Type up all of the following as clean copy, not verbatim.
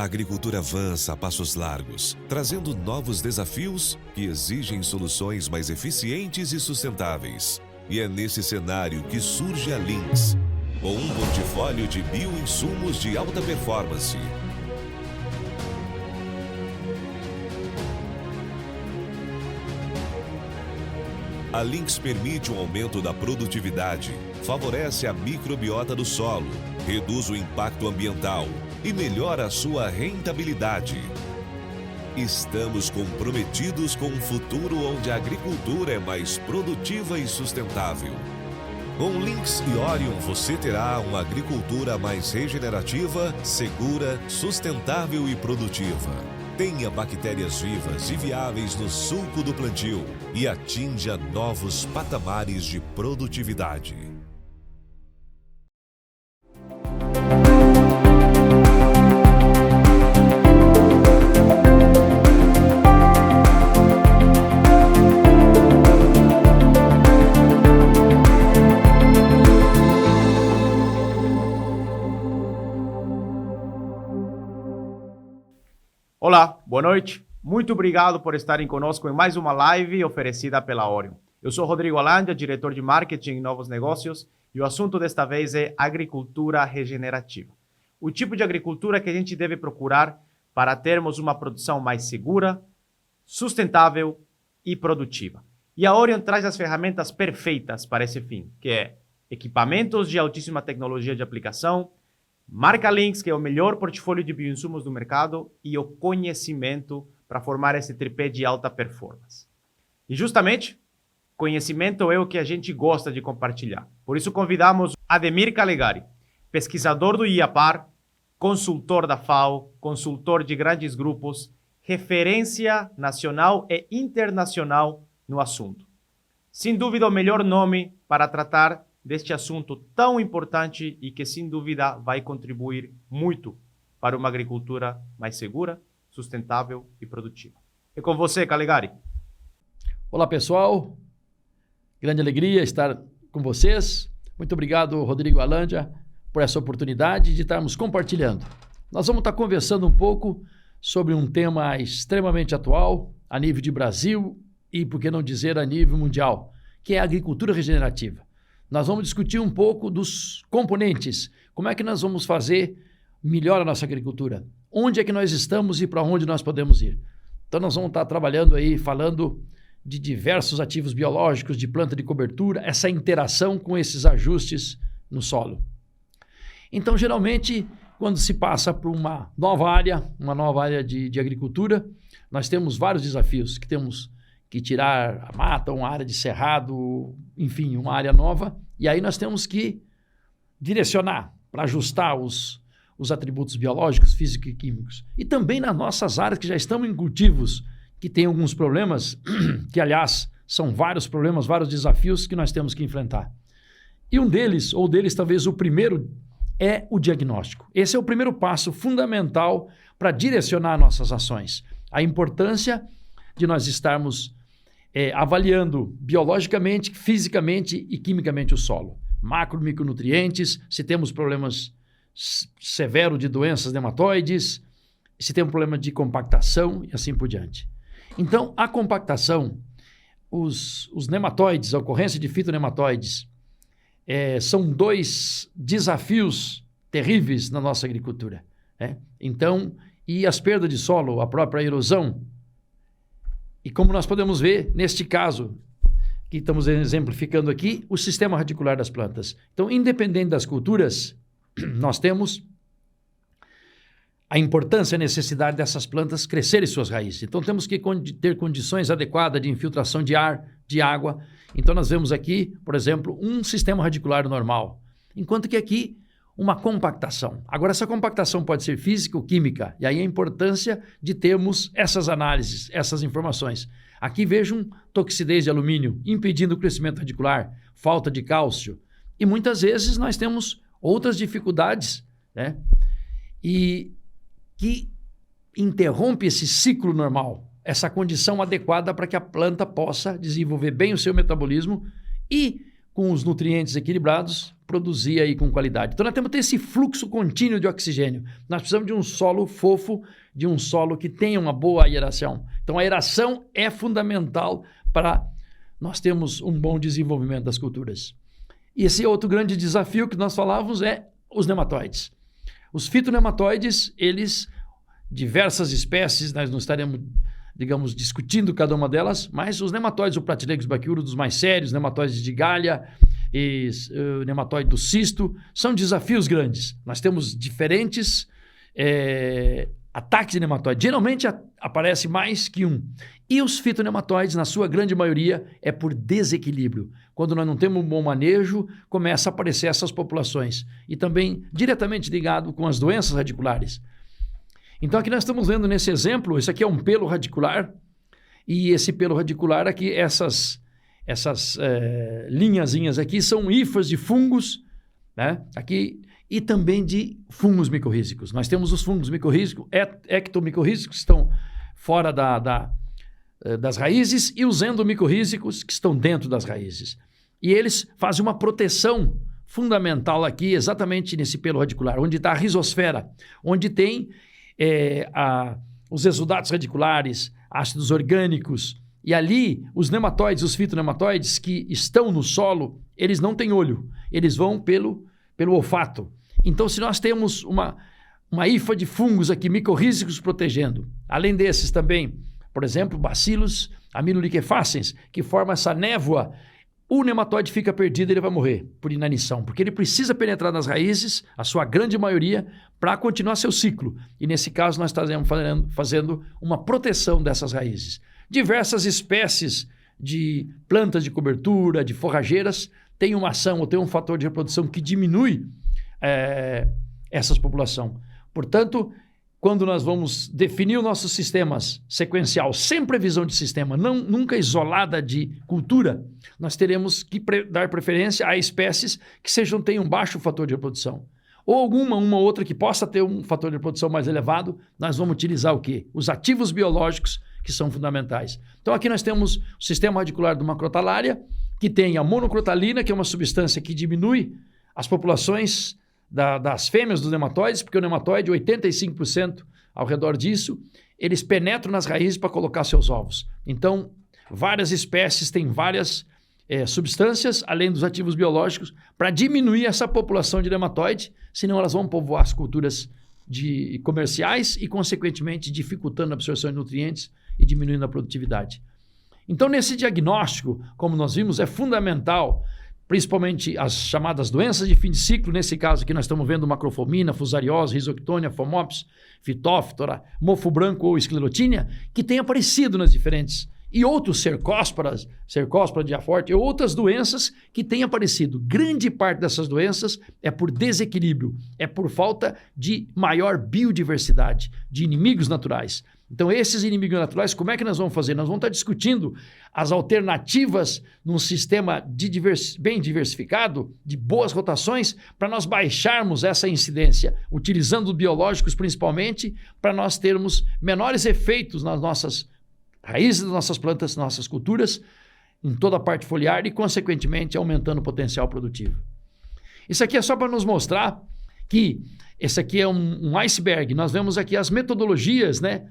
A agricultura avança a passos largos, trazendo novos desafios que exigem soluções mais eficientes e sustentáveis. E é nesse cenário que surge a Lynx, com um portfólio de bioinsumos de alta performance. A Lynx permite um aumento da produtividade, favorece a microbiota do solo, reduz o impacto ambiental e melhora a sua rentabilidade. Estamos comprometidos com um futuro onde a agricultura é mais produtiva e sustentável. Com Lynx e Orion você terá uma agricultura mais regenerativa, segura, sustentável e produtiva. Tenha bactérias vivas e viáveis no sulco do plantio e atinja novos patamares de produtividade. Olá, boa noite. Muito obrigado por estarem conosco em mais uma live oferecida pela Orion. Eu sou Rodrigo Alândia, diretor de marketing e novos negócios, e o assunto desta vez é agricultura regenerativa. O tipo de agricultura que a gente deve procurar para termos uma produção mais segura, sustentável e produtiva. E a Orion traz as ferramentas perfeitas para esse fim, que é equipamentos de altíssima tecnologia de aplicação, marca Lynx, que é o melhor portfólio de bioinsumos do mercado, e o conhecimento para formar esse tripé de alta performance. E justamente, conhecimento é o que a gente gosta de compartilhar. Por isso convidamos Ademir Calegari, pesquisador do IAPAR, consultor da FAO, consultor de grandes grupos, referência nacional e internacional no assunto. Sem dúvida, o melhor nome para tratar deste assunto tão importante e que, sem dúvida, vai contribuir muito para uma agricultura mais segura, sustentável e produtiva. É com você, Calegari. Olá, pessoal. Grande alegria estar com vocês. Muito obrigado, Rodrigo Alândia, por essa oportunidade de estarmos compartilhando. Nós vamos estar conversando um pouco sobre um tema extremamente atual, a nível de Brasil e, por que não dizer, a nível mundial, que é a agricultura regenerativa. Nós vamos discutir um pouco dos componentes, como é que nós vamos fazer melhor a nossa agricultura, onde é que nós estamos e para onde nós podemos ir. Então nós vamos estar trabalhando aí, falando de diversos ativos biológicos, de planta de cobertura, essa interação com esses ajustes no solo. Então, geralmente, quando se passa por uma nova área de agricultura, nós temos vários desafios, que temos que tirar a mata, uma área de cerrado, enfim, uma área nova. E aí nós temos que direcionar para ajustar os atributos biológicos, físicos e químicos. E também nas nossas áreas que já estão em cultivos, que tem alguns problemas, que aliás são vários problemas, vários desafios que nós temos que enfrentar. E um deles, ou deles talvez o primeiro, é o diagnóstico. Esse é o primeiro passo fundamental para direcionar nossas ações. A importância de nós estarmos avaliando biologicamente, fisicamente e quimicamente o solo. Macro e micronutrientes, se temos problemas severos de doenças nematóides, se temos problema de compactação e assim por diante. Então, a compactação, os nematóides, a ocorrência de fitonematóides, são dois desafios terríveis na nossa agricultura. Então, e as perdas de solo, a própria erosão. E como nós podemos ver, neste caso, que estamos exemplificando aqui, o sistema radicular das plantas. Então, independente das culturas, nós temos a importância e a necessidade dessas plantas crescerem suas raízes. Então, temos que ter condições adequadas de infiltração de ar, de água. Então, nós vemos aqui, por exemplo, um sistema radicular normal, enquanto que aqui uma compactação. Agora, essa compactação pode ser física ou química, e aí a importância de termos essas análises, essas informações. Aqui vejam toxidez de alumínio, impedindo o crescimento radicular, falta de cálcio, e muitas vezes nós temos outras dificuldades, e que interrompe esse ciclo normal, essa condição adequada para que a planta possa desenvolver bem o seu metabolismo e, com os nutrientes equilibrados, produzir aí com qualidade. Então nós temos que ter esse fluxo contínuo de oxigênio. Nós precisamos de um solo fofo, de um solo que tenha uma boa aeração. Então a aeração é fundamental para nós termos um bom desenvolvimento das culturas. E esse outro grande desafio que nós falávamos é os nematóides. Os fitonematóides, eles, diversas espécies, nós não estaremos, digamos, discutindo cada uma delas, mas os nematóides, o Platylegus brachiuro, dos mais sérios, nematóides de galha, e o nematóide do cisto, são desafios grandes. Nós temos diferentes ataques de nematóide. Geralmente aparece mais que um. E os fitonematóides, na sua grande maioria, é por desequilíbrio. Quando nós não temos um bom manejo, começa a aparecer essas populações. E também diretamente ligado com as doenças radiculares. Então aqui nós estamos vendo nesse exemplo, esse aqui é um pelo radicular, e esse pelo radicular aqui, essas linhazinhas aqui são hifas de fungos, né? Aqui, e também de fungos micorrízicos. Nós temos os fungos micorrízicos, ectomicorrízicos, que estão fora das raízes, e os endomicorrízicos, que estão dentro das raízes. E eles fazem uma proteção fundamental aqui, exatamente nesse pelo radicular, onde está a rizosfera, onde tem os exudatos radiculares, ácidos orgânicos, e ali os nematóides, os fitonematóides que estão no solo, eles não têm olho, eles vão pelo olfato. Então, se nós temos uma hifa de fungos aqui, micorrízicos protegendo, além desses também, por exemplo, bacilos aminoliquefacens, que formam essa névoa, o nematóide fica perdido e ele vai morrer por inanição, porque ele precisa penetrar nas raízes, a sua grande maioria, para continuar seu ciclo. E nesse caso nós estamos fazendo uma proteção dessas raízes. Diversas espécies de plantas de cobertura, de forrageiras, têm uma ação ou têm um fator de reprodução que diminui essas populações. Portanto, quando nós vamos definir os nossos sistemas sequencial, sem previsão de sistema, nunca isolada de cultura, nós teremos que dar preferência a espécies que tenham baixo fator de reprodução. Ou uma outra que possa ter um fator de reprodução mais elevado, nós vamos utilizar o quê? Os ativos biológicos, que são fundamentais. Então aqui nós temos o sistema radicular de uma crotalária, que tem a monocrotalina, que é uma substância que diminui as populações das fêmeas dos nematóides, porque o nematóide, 85% ao redor disso, eles penetram nas raízes para colocar seus ovos. Então, várias espécies têm várias substâncias, além dos ativos biológicos, para diminuir essa população de nematóide, senão elas vão povoar as culturas comerciais e, consequentemente, dificultando a absorção de nutrientes e diminuindo a produtividade. Então, nesse diagnóstico, como nós vimos, é fundamental, principalmente as chamadas doenças de fim de ciclo, nesse caso aqui nós estamos vendo macrofomina, fusariose, risoctônia, fomops, fitóftora, mofo branco ou esclerotínia, que tem aparecido nas diferentes, e outros cercóspora diaforte, e outras doenças que têm aparecido. Grande parte dessas doenças é por desequilíbrio, é por falta de maior biodiversidade, de inimigos naturais. Então, esses inimigos naturais, como é que nós vamos fazer? Nós vamos estar discutindo as alternativas num sistema bem diversificado, de boas rotações, para nós baixarmos essa incidência, utilizando biológicos principalmente, para nós termos menores efeitos nas nossas raízes das nossas plantas, nossas culturas, em toda a parte foliar e, consequentemente, aumentando o potencial produtivo. Isso aqui é só para nos mostrar que esse aqui é um iceberg. Nós vemos aqui as metodologias, né,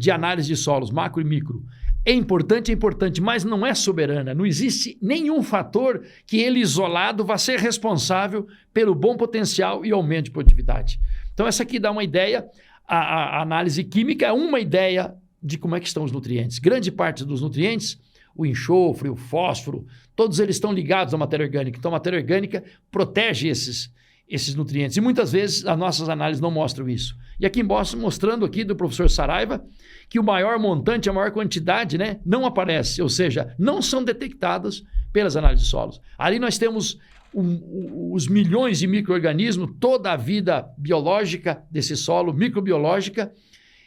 de análise de solos, macro e micro. É importante, mas não é soberana. Não existe nenhum fator que ele isolado vá ser responsável pelo bom potencial e aumento de produtividade. Então, essa aqui dá uma ideia. A análise química é uma ideia de como é que estão os nutrientes. Grande parte dos nutrientes, o enxofre, o fósforo, todos eles estão ligados à matéria orgânica. Então, a matéria orgânica protege esses nutrientes. E muitas vezes as nossas análises não mostram isso. E aqui mostrando aqui do professor Saraiva que o maior montante, a maior quantidade, né, não aparece, ou seja, não são detectadas pelas análises de solos. Ali nós temos os milhões de micro-organismos, toda a vida biológica desse solo, microbiológica,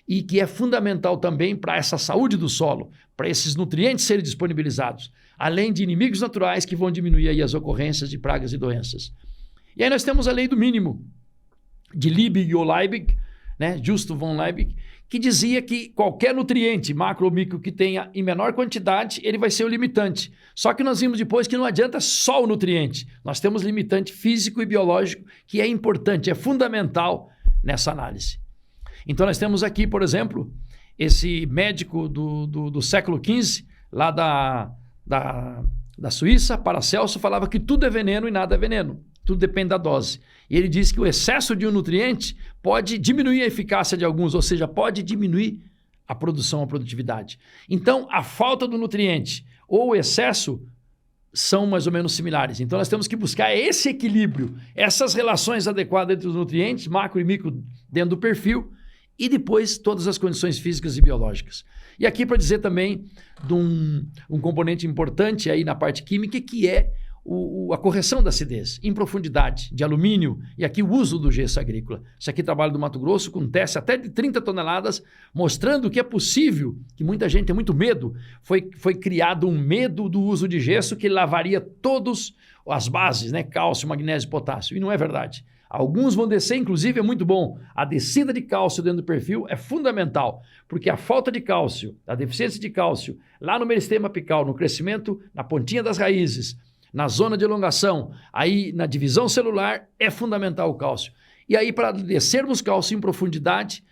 e que é fundamental também para essa saúde do solo, para esses nutrientes serem disponibilizados, além de inimigos naturais que vão diminuir aí as ocorrências de pragas e doenças. E aí nós temos a lei do mínimo de Liebig ou Liebig, né, Justo von Liebig, que dizia que qualquer nutriente, macro ou micro, que tenha em menor quantidade, ele vai ser o limitante. Só que nós vimos depois que não adianta só o nutriente. Nós temos limitante físico e biológico, que é importante, é fundamental nessa análise. Então nós temos aqui, por exemplo, esse médico do século XV, lá da Suíça, Paracelso, falava que tudo é veneno e nada é veneno. Tudo depende da dose. E ele diz que o excesso de um nutriente pode diminuir a eficácia de alguns, ou seja, pode diminuir a produção, a produtividade. Então, a falta do nutriente ou o excesso são mais ou menos similares. Então, nós temos que buscar esse equilíbrio, essas relações adequadas entre os nutrientes, macro e micro, dentro do perfil, e depois todas as condições físicas e biológicas. E aqui para dizer também de um componente importante aí na parte química, que é a correção da acidez em profundidade de alumínio, e aqui o uso do gesso agrícola. Isso aqui trabalho do Mato Grosso com teste até de 30 toneladas, mostrando que é possível, que muita gente tem muito medo. Foi criado um medo do uso de gesso que lavaria todas as bases, né? Cálcio, magnésio, potássio, e não é verdade. Alguns vão descer, inclusive é muito bom. A descida de cálcio dentro do perfil é fundamental, porque a falta de cálcio, a deficiência de cálcio, lá no meristema apical, no crescimento, na pontinha das raízes, na zona de elongação, aí na divisão celular, é fundamental o cálcio. E aí, para descermos cálcio em profundidade,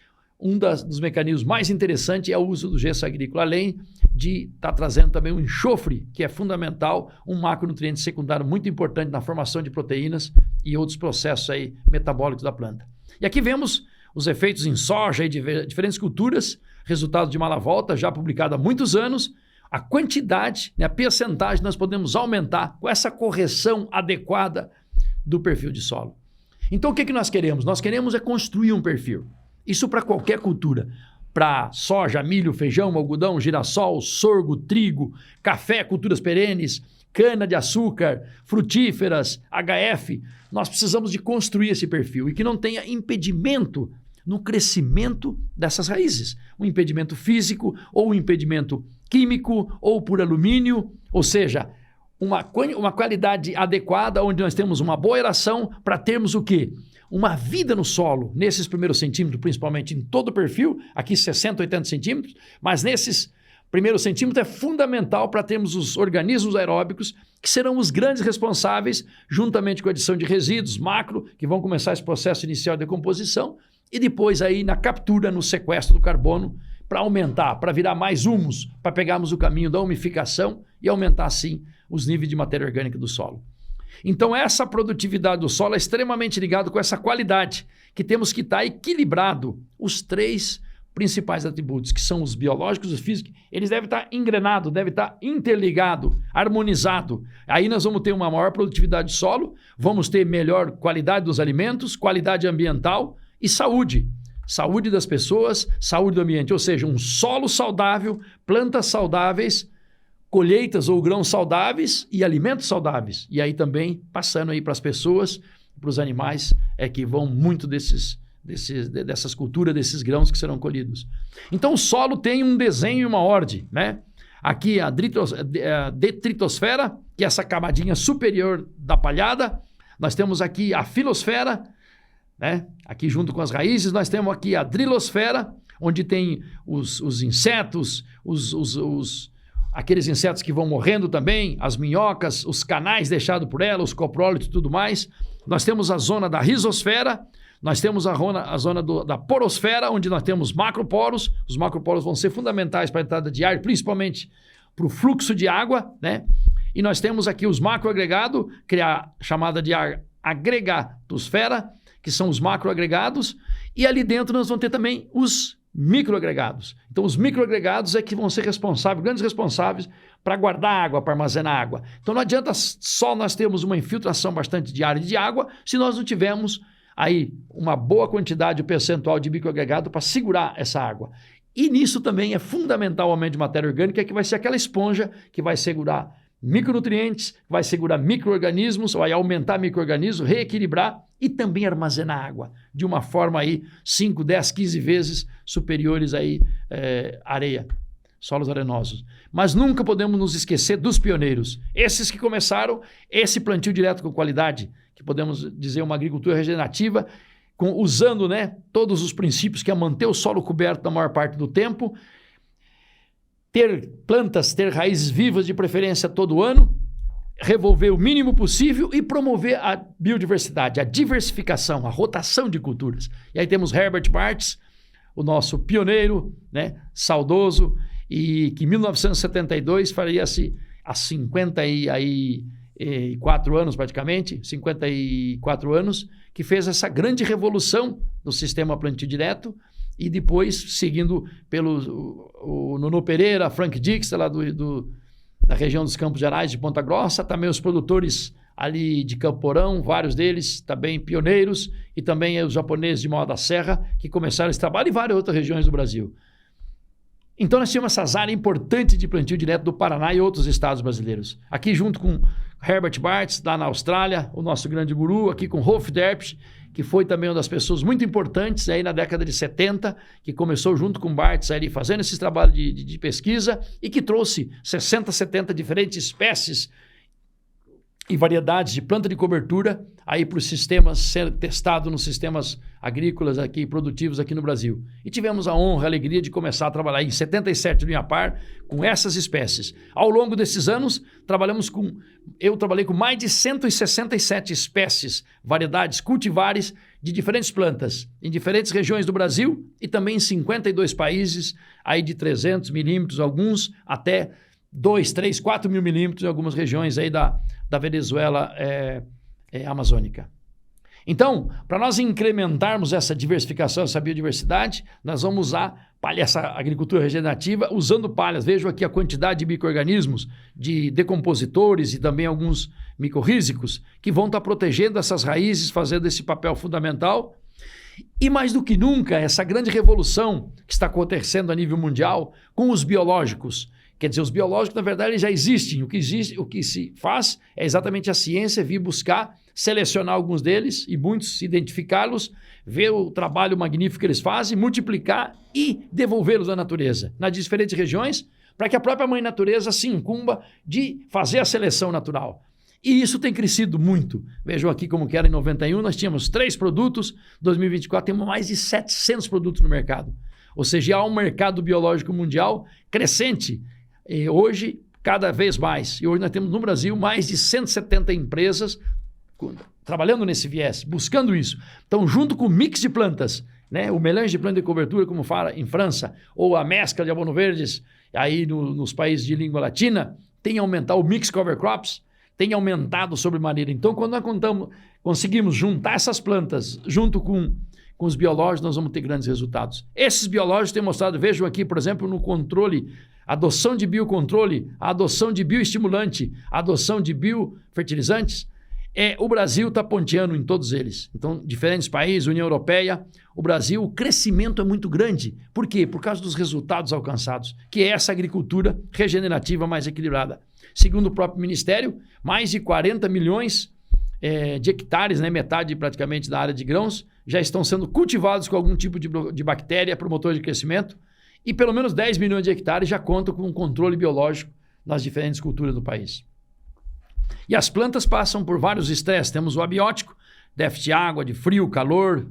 dos mecanismos mais interessantes é o uso do gesso agrícola, além de estar trazendo também o enxofre, que é fundamental, um macronutriente secundário muito importante na formação de proteínas e outros processos aí metabólicos da planta. E aqui vemos os efeitos em soja e diferentes culturas, resultado de uma lavoura já publicada há muitos anos. A quantidade, né, a percentagem nós podemos aumentar com essa correção adequada do perfil de solo. Então o que nós queremos? Nós queremos é construir um perfil. Isso para qualquer cultura. Para soja, milho, feijão, algodão, girassol, sorgo, trigo, café, culturas perenes, cana-de-açúcar, frutíferas, HF. Nós precisamos de construir esse perfil e que não tenha impedimento no crescimento dessas raízes. Um impedimento físico ou um impedimento químico ou por alumínio, ou seja, uma qualidade adequada onde nós temos uma boa aeração para termos o quê? Uma vida no solo, nesses primeiros centímetros, principalmente em todo o perfil, aqui 60, 80 centímetros, mas nesses primeiros centímetros é fundamental para termos os organismos aeróbicos, que serão os grandes responsáveis, juntamente com a adição de resíduos macro, que vão começar esse processo inicial de decomposição, e depois aí na captura, no sequestro do carbono, para aumentar, para virar mais humus, para pegarmos o caminho da umificação e aumentar, assim, os níveis de matéria orgânica do solo. Então, essa produtividade do solo é extremamente ligada com essa qualidade, que temos que estar equilibrado. Os três principais atributos, que são os biológicos e os físicos, eles devem estar engrenados, devem estar interligados, harmonizados. Aí nós vamos ter uma maior produtividade do solo, vamos ter melhor qualidade dos alimentos, qualidade ambiental e saúde. Saúde das pessoas, saúde do ambiente, ou seja, um solo saudável, plantas saudáveis, colheitas ou grãos saudáveis e alimentos saudáveis. E aí também, passando aí para as pessoas, para os animais, é que vão muito dessas culturas, desses grãos que serão colhidos. Então o solo tem um desenho e uma ordem, né? Aqui a detritosfera, que é essa camadinha superior da palhada. Nós temos aqui a filosfera, né? Aqui junto com as raízes, nós temos aqui a drilosfera, onde tem os insetos, aqueles insetos que vão morrendo também, as minhocas, os canais deixados por ela, os coprólitos e tudo mais. Nós temos a zona da rizosfera, nós temos a zona da porosfera, onde nós temos macroporos. Os macroporos vão ser fundamentais para a entrada de ar, principalmente para o fluxo de água, né? E nós temos aqui os macroagregados, que é a chamada de agregatosfera, que são os macroagregados, e ali dentro nós vamos ter também os microagregados. Então, os microagregados é que vão ser responsáveis, grandes responsáveis para guardar água, para armazenar água. Então, não adianta só nós termos uma infiltração bastante diária de água se nós não tivermos aí uma boa quantidade, percentual de microagregado para segurar essa água. E nisso também é fundamental o aumento de matéria orgânica, que vai ser aquela esponja que vai segurar micronutrientes, vai segurar micro-organismos, vai aumentar micro-organismos, reequilibrar e também armazenar água de uma forma aí 5, 10, 15 vezes superiores aí areia, solos arenosos. Mas nunca podemos nos esquecer dos pioneiros, esses que começaram esse plantio direto com qualidade, que podemos dizer uma agricultura regenerativa, usando, né, todos os princípios que é manter o solo coberto na maior parte do tempo, ter plantas, ter raízes vivas de preferência todo ano, revolver o mínimo possível e promover a biodiversidade, a diversificação, a rotação de culturas. E aí temos Herbert Bartz, o nosso pioneiro, né, saudoso, e que em 1972 faria-se há 54 anos praticamente, 54 anos, que fez essa grande revolução do sistema plantio direto, e depois, seguindo pelo o Nuno Pereira, Frank Dix, lá da região dos Campos Gerais, de Ponta Grossa, também os produtores ali de Campo Porão, vários deles também pioneiros, e também os japoneses de Mauá da Serra, que começaram esse trabalho, e várias outras regiões do Brasil. Então nós tínhamos essas áreas importantes de plantio direto do Paraná e outros estados brasileiros. Aqui junto com Herbert Bartz, lá na Austrália, o nosso grande guru, aqui com Rolf Derpsch, que foi também uma das pessoas muito importantes aí na década de 70, que começou junto com Bartz ali fazendo esses trabalhos de pesquisa e que trouxe 60, 70 diferentes espécies e variedades de planta de cobertura aí para os sistemas, ser testado nos sistemas agrícolas aqui, produtivos aqui no Brasil. E tivemos a honra, a alegria de começar a trabalhar em 77 no Inhapar com essas espécies. Ao longo desses anos, eu trabalhei com mais de 167 espécies, variedades, cultivares de diferentes plantas, em diferentes regiões do Brasil e também em 52 países, aí de 300 milímetros, alguns até 2, 3, 4 mil milímetros em algumas regiões aí da Venezuela amazônica. Então, para nós incrementarmos essa diversificação, essa biodiversidade, nós vamos usar essa agricultura regenerativa usando palhas. Vejam aqui a quantidade de micro-organismos, de decompositores e também alguns micorrízicos que vão estar protegendo essas raízes, fazendo esse papel fundamental. E mais do que nunca, essa grande revolução que está acontecendo a nível mundial com os biológicos. Quer dizer, os biológicos, na verdade, eles já existem. O que se faz é exatamente a ciência vir buscar, selecionar alguns deles e muitos, identificá-los, ver o trabalho magnífico que eles fazem, multiplicar e devolvê-los à natureza, nas diferentes regiões, para que a própria mãe natureza se incumba de fazer a seleção natural. E isso tem crescido muito. Vejam aqui como que era em 91, nós tínhamos 3 produtos, em 2024 temos mais de 700 produtos no mercado. Ou seja, há um mercado biológico mundial crescente. E hoje, cada vez mais. E hoje nós temos no Brasil mais de 170 empresas trabalhando nesse viés, buscando isso. Então, junto com o mix de plantas, né, o melange de planta de cobertura, como fala em França, ou a mescla de abono verdes, aí nos países de língua latina, tem aumentado o mix cover crops, tem aumentado sobremaneira. Então, quando nós conseguimos juntar essas plantas junto com os biológicos, nós vamos ter grandes resultados. Esses biológicos têm mostrado, vejam aqui, por exemplo, no controle, adoção de biocontrole, a adoção de bioestimulante, a adoção de biofertilizantes, o Brasil está ponteando em todos eles. Então, diferentes países, União Europeia, o Brasil, o crescimento é muito grande. Por quê? Por causa dos resultados alcançados, que é essa agricultura regenerativa mais equilibrada. Segundo o próprio Ministério, mais de 40 milhões de hectares, né, metade praticamente da área de grãos, já estão sendo cultivados com algum tipo de bactéria promotor de crescimento, e pelo menos 10 milhões de hectares já contam com um controle biológico nas diferentes culturas do país. E as plantas passam por vários estresses. Temos o abiótico, déficit de água, de frio, calor,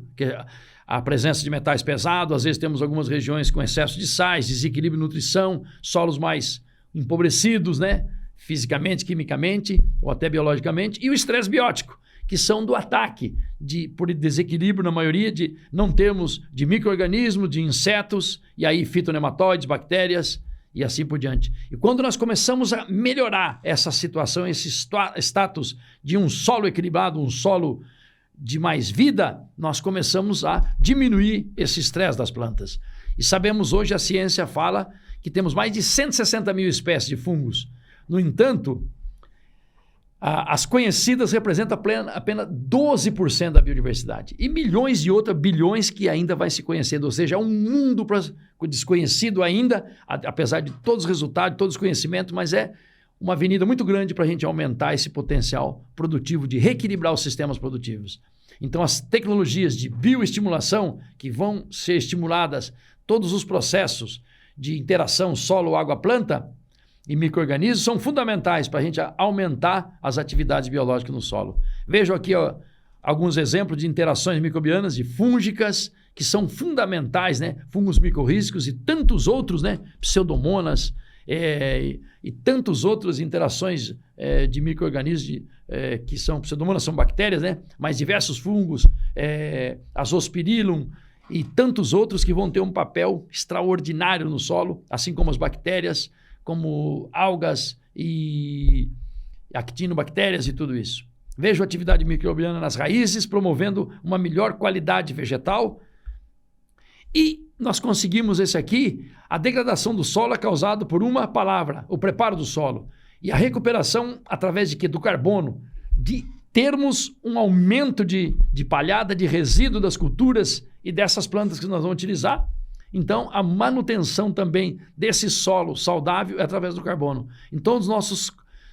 a presença de metais pesados. Às vezes temos algumas regiões com excesso de sais, desequilíbrio de nutrição, solos mais empobrecidos, né? Fisicamente, quimicamente ou até biologicamente. E o estresse biótico, que são do ataque, por desequilíbrio na maioria, de não termos de micro-organismos, de insetos, e aí fitonematóides, bactérias, e assim por diante. E quando nós começamos a melhorar essa situação, esse status de um solo equilibrado, um solo de mais vida, nós começamos a diminuir esse estresse das plantas. E sabemos hoje, a ciência fala que temos mais de 160 mil espécies de fungos. No entanto, as conhecidas representam apenas 12% da biodiversidade. E milhões de outras, bilhões que ainda vai se conhecendo. Ou seja, é um mundo desconhecido ainda, apesar de todos os resultados, todos os conhecimentos, mas é uma avenida muito grande para a gente aumentar esse potencial produtivo, de reequilibrar os sistemas produtivos. Então, as tecnologias de bioestimulação, que vão ser estimuladas, todos os processos de interação solo, água, planta, e micro-organismos são fundamentais para a gente aumentar as atividades biológicas no solo. Vejam aqui, ó, alguns exemplos de interações microbianas, de fúngicas, que são fundamentais, né? Fungos micorrízicos e tantos outros, né? Pseudomonas e tantas outras interações de micro-organismos que são pseudomonas, são bactérias, né? Mas diversos fungos, Azospirillum e tantos outros que vão ter um papel extraordinário no solo, assim como as bactérias, como algas e actinobactérias e tudo isso. Vejo a atividade microbiana nas raízes, promovendo uma melhor qualidade vegetal. E nós conseguimos esse aqui, a degradação do solo é causada por uma palavra, o preparo do solo. E a recuperação através de quê? Do carbono, de termos um aumento de palhada, de resíduo das culturas e dessas plantas que nós vamos utilizar. Então, a manutenção também desse solo saudável é através do carbono. Então, os nossos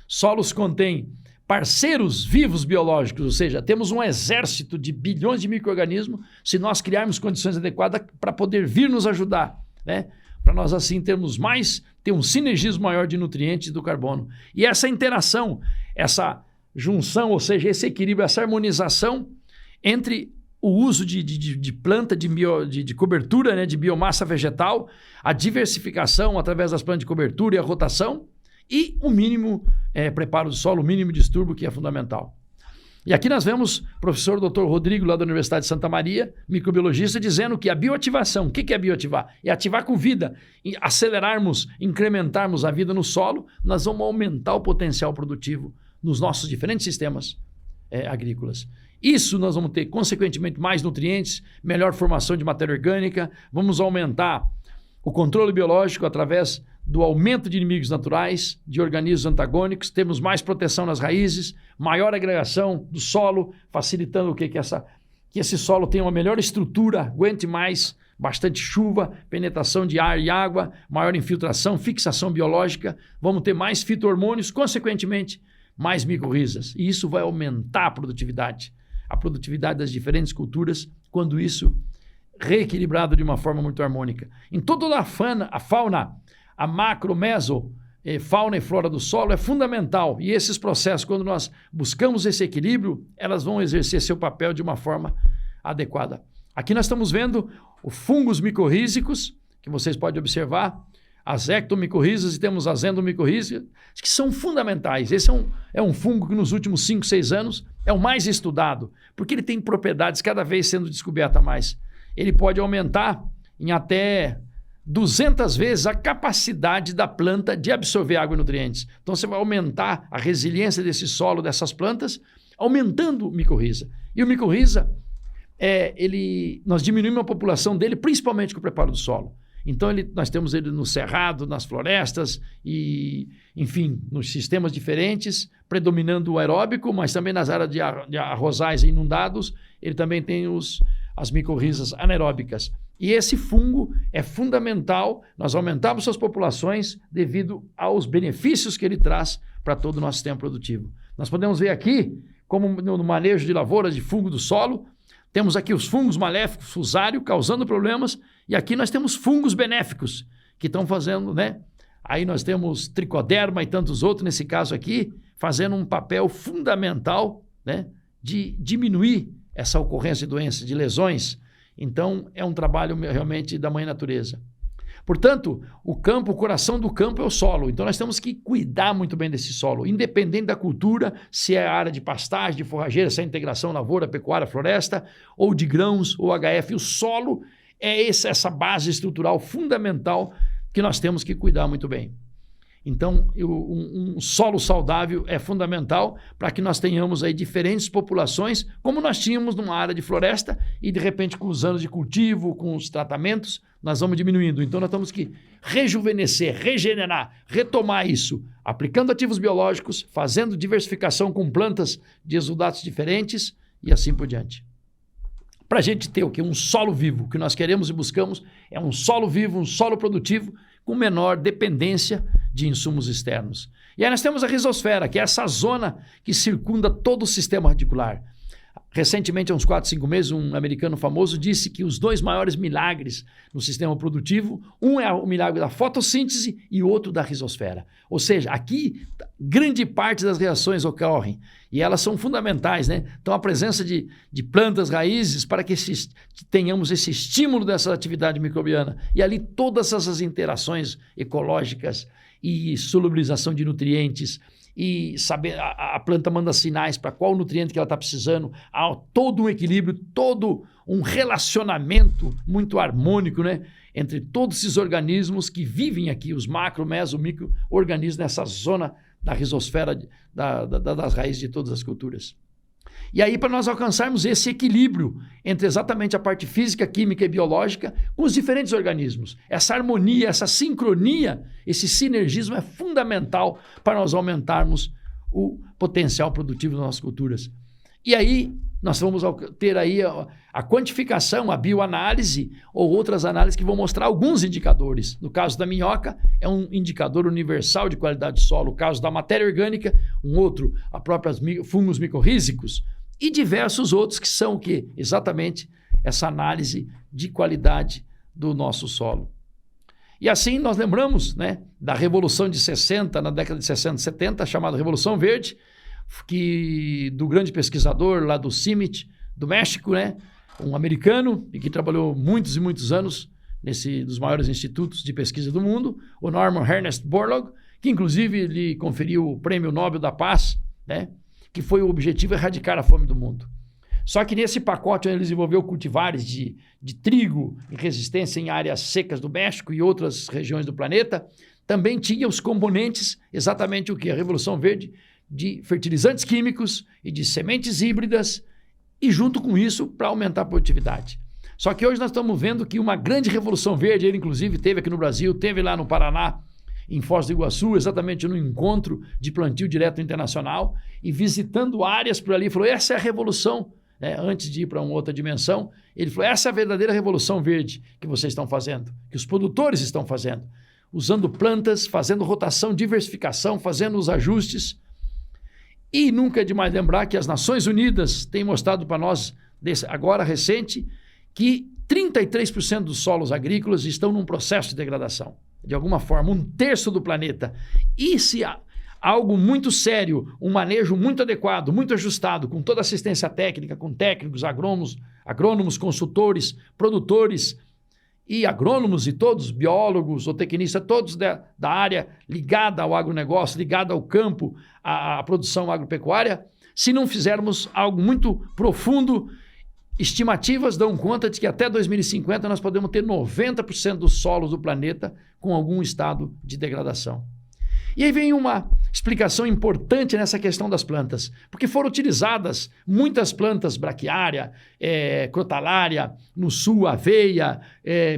solos contêm parceiros vivos biológicos, ou seja, temos um exército de bilhões de micro-organismos se nós criarmos condições adequadas para poder vir nos ajudar, né? Para nós assim ter um sinergismo maior de nutrientes do carbono. E essa interação, essa junção, ou seja, esse equilíbrio, essa harmonização entre o uso de planta, de cobertura, né, de biomassa vegetal, a diversificação através das plantas de cobertura e a rotação, e o mínimo preparo do solo, o mínimo distúrbio, que é fundamental. E aqui nós vemos o professor Dr. Rodrigo, lá da Universidade de Santa Maria, microbiologista, dizendo que a bioativação, o que é bioativar? É ativar com vida, acelerarmos, incrementarmos a vida no solo, nós vamos aumentar o potencial produtivo nos nossos diferentes sistemas agrícolas. Isso nós vamos ter, consequentemente, mais nutrientes, melhor formação de matéria orgânica, vamos aumentar o controle biológico através do aumento de inimigos naturais, de organismos antagônicos, temos mais proteção nas raízes, maior agregação do solo, facilitando o quê? Que esse solo tenha uma melhor estrutura, aguente mais, bastante chuva, penetração de ar e água, maior infiltração, fixação biológica, vamos ter mais fito-hormônios, consequentemente, mais micorrizas. E isso vai aumentar a produtividade das diferentes culturas, quando isso reequilibrado de uma forma muito harmônica. Em toda a fauna, a macro, meso, fauna e flora do solo é fundamental. E esses processos, quando nós buscamos esse equilíbrio, elas vão exercer seu papel de uma forma adequada. Aqui nós estamos vendo os fungos micorrízicos, que vocês podem observar, as ectomicorrízas e temos as endomicorrízas, que são fundamentais. Esse é um fungo que nos últimos 5, 6 anos é o mais estudado, porque ele tem propriedades cada vez sendo descoberta mais. Ele pode aumentar em até 200 vezes a capacidade da planta de absorver água e nutrientes. Então você vai aumentar a resiliência desse solo, dessas plantas, aumentando o micorriza. E o micorriza, nós diminuímos a população dele, principalmente com o preparo do solo. Então nós temos ele no cerrado, nas florestas e, enfim, nos sistemas diferentes, predominando o aeróbico, mas também nas áreas de arrozais inundados, ele também tem as micorrizas anaeróbicas. E esse fungo é fundamental, nós aumentamos suas populações devido aos benefícios que ele traz para todo o nosso sistema produtivo. Nós podemos ver aqui, como no manejo de lavouras de fungo do solo, temos aqui os fungos maléficos, fusário, causando problemas, e aqui nós temos fungos benéficos, que estão fazendo, né? Aí nós temos tricoderma e tantos outros, nesse caso aqui, fazendo um papel fundamental, né, de diminuir essa ocorrência de doenças, de lesões. Então, é um trabalho realmente da mãe natureza. Portanto, o coração do campo é o solo. Então, nós temos que cuidar muito bem desse solo, independente da cultura, se é a área de pastagem, de forrageira, se é a integração lavoura, pecuária, floresta, ou de grãos, ou HF. O solo é essa base estrutural fundamental que nós temos que cuidar muito bem. Então, um solo saudável é fundamental para que nós tenhamos aí diferentes populações, como nós tínhamos numa área de floresta, e de repente com os anos de cultivo, com os tratamentos, nós vamos diminuindo. Então, nós temos que rejuvenescer, regenerar, retomar isso, aplicando ativos biológicos, fazendo diversificação com plantas de exudatos diferentes e assim por diante. Para a gente ter o quê? Um solo vivo. O que nós queremos e buscamos é um solo vivo, um solo produtivo, com menor dependência de insumos externos. E aí nós temos a rizosfera, que é essa zona que circunda todo o sistema radicular. Recentemente, há uns 4, 5 meses, um americano famoso disse que os 2 maiores milagres no sistema produtivo, um é o milagre da fotossíntese e o outro da risosfera. Ou seja, aqui grande parte das reações ocorrem e elas são fundamentais, né? Então, a presença de plantas, raízes, para que tenhamos esse estímulo dessa atividade microbiana e ali todas essas interações ecológicas e solubilização de nutrientes, e saber, a planta manda sinais para qual nutriente que ela está precisando, há todo um equilíbrio, todo um relacionamento muito harmônico, né, entre todos esses organismos que vivem aqui, os macro, meso, micro-organismos nessa zona da risosfera, das raízes de todas as culturas. E aí, para nós alcançarmos esse equilíbrio entre exatamente a parte física, química e biológica com os diferentes organismos, essa harmonia, essa sincronia, esse sinergismo é fundamental para nós aumentarmos o potencial produtivo das nossas culturas. E aí, nós vamos ter aí a quantificação, a bioanálise ou outras análises que vão mostrar alguns indicadores. No caso da minhoca, é um indicador universal de qualidade de solo. O caso da matéria orgânica, um outro, a própria fungos micorrízicos e diversos outros que são o quê? Exatamente essa análise de qualidade do nosso solo. E assim nós lembramos, né, da Revolução de 60, na década de 60 e 70, chamada Revolução Verde, do grande pesquisador lá do CIMMYT, do México, né, um americano e que trabalhou muitos e muitos anos dos maiores institutos de pesquisa do mundo, o Norman Ernest Borlaug, que inclusive lhe conferiu o Prêmio Nobel da Paz, né, que foi o objetivo erradicar a fome do mundo. Só que nesse pacote ele desenvolveu cultivares de trigo em resistência em áreas secas do México e outras regiões do planeta, também tinha os componentes, exatamente o que? A Revolução Verde, de fertilizantes químicos e de sementes híbridas, e junto com isso, para aumentar a produtividade. Só que hoje nós estamos vendo que uma grande revolução verde, ele inclusive teve aqui no Brasil, teve lá no Paraná, em Foz do Iguaçu, exatamente no encontro de plantio direto internacional, e visitando áreas por ali, falou, essa é a revolução, né? Antes de ir para uma outra dimensão, ele falou, essa é a verdadeira revolução verde que vocês estão fazendo, que os produtores estão fazendo, usando plantas, fazendo rotação, diversificação, fazendo os ajustes. E nunca é demais lembrar que as Nações Unidas têm mostrado para nós, agora recente, que 33% dos solos agrícolas estão num processo de degradação. De alguma forma, 1/3 do planeta. E se há algo muito sério, um manejo muito adequado, muito ajustado, com toda a assistência técnica, com técnicos, agrônomos, consultores, produtores e agrônomos e todos, biólogos ou tecnistas, todos da área ligada ao agronegócio, ligada ao campo, à produção agropecuária, se não fizermos algo muito profundo, estimativas dão conta de que até 2050 nós podemos ter 90% dos solos do planeta com algum estado de degradação. E aí vem uma explicação importante nessa questão das plantas, porque foram utilizadas muitas plantas, braquiária, crotalária, no sul, aveia,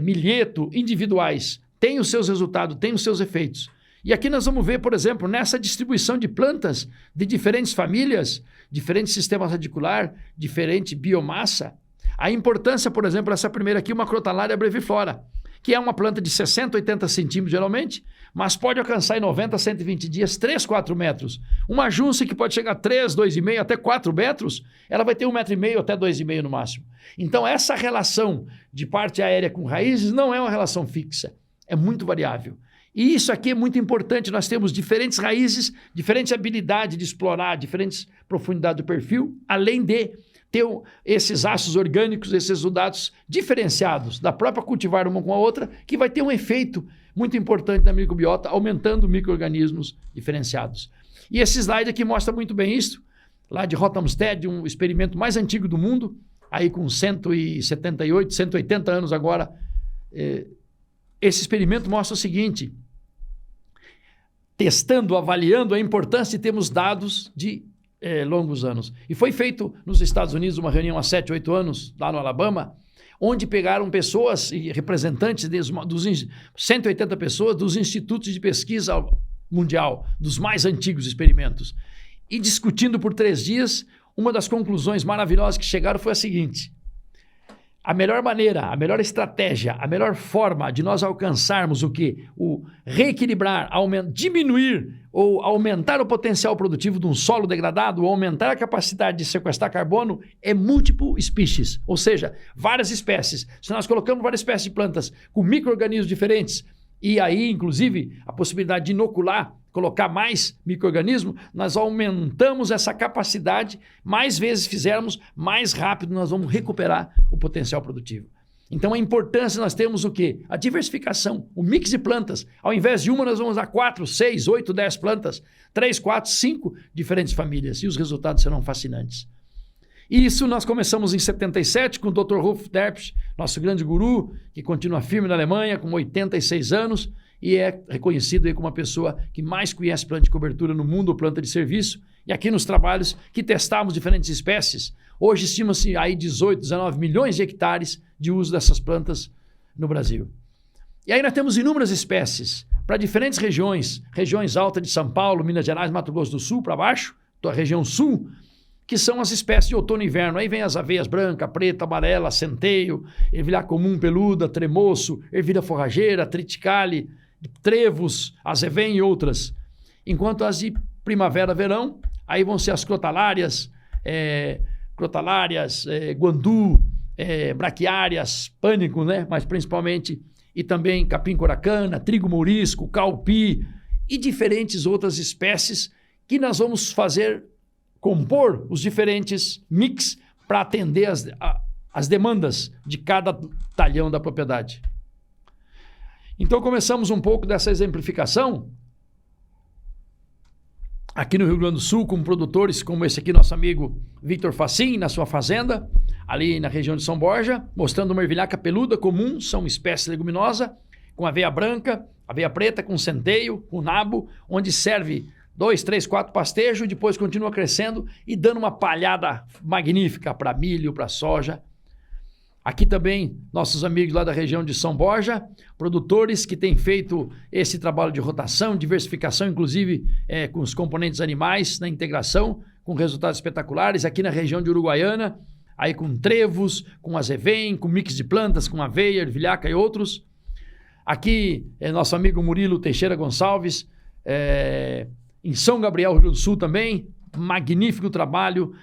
milheto, individuais. Tem os seus resultados, tem os seus efeitos. E aqui nós vamos ver, por exemplo, nessa distribuição de plantas de diferentes famílias, diferentes sistemas radicular, diferente biomassa, a importância, por exemplo, essa primeira aqui, uma crotalária breviflora, que é uma planta de 60, 80 centímetros geralmente, mas pode alcançar em 90 a 120 dias 3, 4 metros. Uma junce que pode chegar a 3, 2,5 até 4 metros, ela vai ter 1,5 metro até 2,5 no máximo. Então essa relação de parte aérea com raízes não é uma relação fixa, é muito variável. E isso aqui é muito importante, nós temos diferentes raízes, diferentes habilidades de explorar, diferentes profundidades do perfil, além de ter esses ácidos orgânicos, esses resultados diferenciados da própria cultivar uma com a outra, que vai ter um efeito muito importante na microbiota, aumentando micro-organismos diferenciados. E esse slide aqui mostra muito bem isso, lá de Rothamsted, um experimento mais antigo do mundo, aí com 178, 180 anos agora. Esse experimento mostra o seguinte, testando, avaliando a importância de termos dados de longos anos. E foi feito nos Estados Unidos uma reunião há 7, 8 anos, lá no Alabama, onde pegaram pessoas e representantes dos 180 pessoas dos institutos de pesquisa mundial, dos mais antigos experimentos. E discutindo por 3 dias, uma das conclusões maravilhosas que chegaram foi a seguinte: a melhor maneira, a melhor estratégia, a melhor forma de nós alcançarmos o quê? O reequilibrar, diminuir ou aumentar o potencial produtivo de um solo degradado, ou aumentar a capacidade de sequestrar carbono, é múltiplo species, ou seja, várias espécies. Se nós colocamos várias espécies de plantas com micro-organismos diferentes, e aí, inclusive, a possibilidade de inocular, colocar mais micro-organismo, nós aumentamos essa capacidade, mais vezes fizermos, mais rápido nós vamos recuperar o potencial produtivo. Então a importância nós temos o quê? A diversificação, o mix de plantas. Ao invés de uma, nós vamos usar 4, 6, 8, 10 plantas, 3, 4, 5 diferentes famílias, e os resultados serão fascinantes. E isso nós começamos em 77 com o Dr. Rolf Derpsch, nosso grande guru, que continua firme na Alemanha, com 86 anos, e é reconhecido aí como a pessoa que mais conhece planta de cobertura no mundo, planta de serviço. E aqui nos trabalhos que testamos diferentes espécies, hoje estima-se aí 18, 19 milhões de hectares de uso dessas plantas no Brasil. E aí nós temos inúmeras espécies para diferentes regiões, regiões altas de São Paulo, Minas Gerais, Mato Grosso do Sul, para baixo, a região sul, que são as espécies de outono e inverno. Aí vem as aveias branca, preta, amarela, centeio, ervilha comum peluda, tremoço, ervilha forrageira, triticale, trevos, azevém e outras. Enquanto as de primavera, verão, aí vão ser as crotalárias, guandu, braquiárias, pânico, né? Mas principalmente, e também capim-coracana, trigo mourisco, calpi e diferentes outras espécies que nós vamos compor os diferentes mix para atender as demandas de cada talhão da propriedade. Então começamos um pouco dessa exemplificação aqui no Rio Grande do Sul com produtores como esse aqui, nosso amigo Victor Facin, na sua fazenda, ali na região de São Borja, mostrando uma ervilhaca peluda comum, são espécie leguminosa, com aveia branca, aveia preta, com centeio, com nabo, onde serve 2, 3, 4 pastejos, depois continua crescendo e dando uma palhada magnífica para milho, para soja. Aqui também, nossos amigos lá da região de São Borja, produtores que têm feito esse trabalho de rotação, diversificação, inclusive com os componentes animais, na integração, com resultados espetaculares. Aqui na região de Uruguaiana, aí com trevos, com azevém, com mix de plantas, com aveia, ervilhaca e outros. Aqui é nosso amigo Murilo Teixeira Gonçalves, em São Gabriel, Rio Grande do Sul também, magnífico trabalho,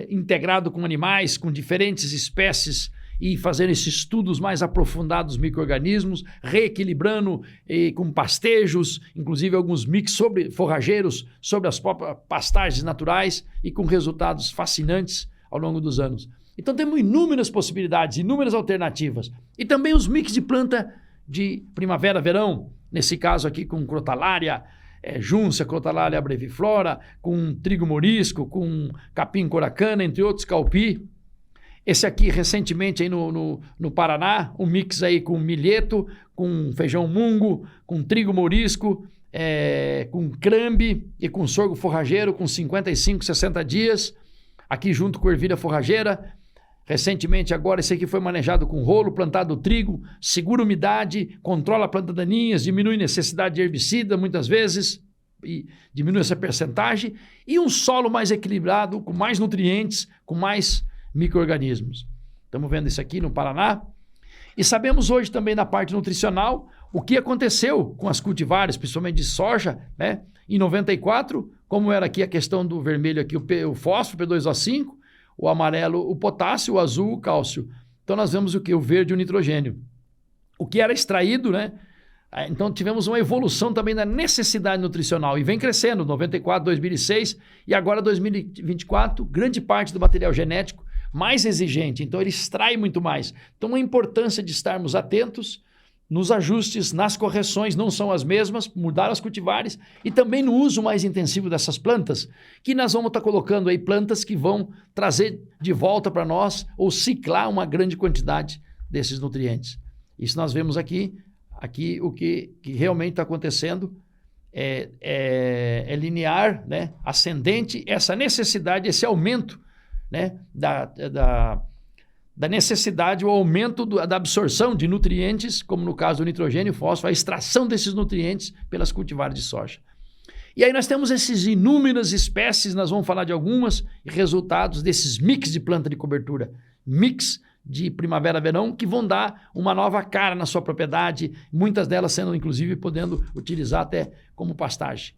integrado com animais, com diferentes espécies e fazendo esses estudos mais aprofundados dos micro-organismos, reequilibrando com pastejos, inclusive alguns mix sobre forrageiros, sobre as próprias pastagens naturais e com resultados fascinantes ao longo dos anos. Então temos inúmeras possibilidades, inúmeras alternativas. E também os mix de planta de primavera, verão, nesse caso aqui com crotalária, Júncia, crotalária breviflora, com trigo mourisco, com capim-coracana, entre outros, calpi. Esse aqui, recentemente, aí no Paraná, um mix aí com milheto, com feijão mungo, com trigo mourisco, com crambe e com sorgo forrageiro, com 55, 60 dias. Aqui junto com ervilha forrageira. Recentemente, agora, esse aqui foi manejado com rolo, plantado trigo, segura umidade, controla a planta daninhas, diminui a necessidade de herbicida, muitas vezes, e diminui essa percentagem, e um solo mais equilibrado, com mais nutrientes, com mais micro-organismos. Estamos vendo isso aqui no Paraná. E sabemos hoje também na parte nutricional o que aconteceu com as cultivares, principalmente de soja, né? Em 94, como era aqui a questão do vermelho, aqui o fósforo, P2O5, o amarelo, o potássio, o azul, o cálcio. Então nós vemos o que? O verde e o nitrogênio. O que era extraído, né? Então tivemos uma evolução também da necessidade nutricional e vem crescendo, 94, 2006 e agora 2024, grande parte do material genético mais exigente, então ele extrai muito mais. Então a importância de estarmos atentos nos ajustes, nas correções, não são as mesmas, mudar as cultivares e também no uso mais intensivo dessas plantas, que nós vamos estar colocando aí plantas que vão trazer de volta para nós ou ciclar uma grande quantidade desses nutrientes. Isso nós vemos aqui o que realmente está acontecendo é linear, né? Ascendente, essa necessidade, esse aumento, né? da necessidade, o aumento da absorção de nutrientes, como no caso do nitrogênio e fósforo, a extração desses nutrientes pelas cultivares de soja. E aí nós temos essas inúmeras espécies, nós vamos falar de algumas, e resultados desses mix de planta de cobertura, mix de primavera-verão que vão dar uma nova cara na sua propriedade, muitas delas sendo, inclusive, podendo utilizar até como pastagem.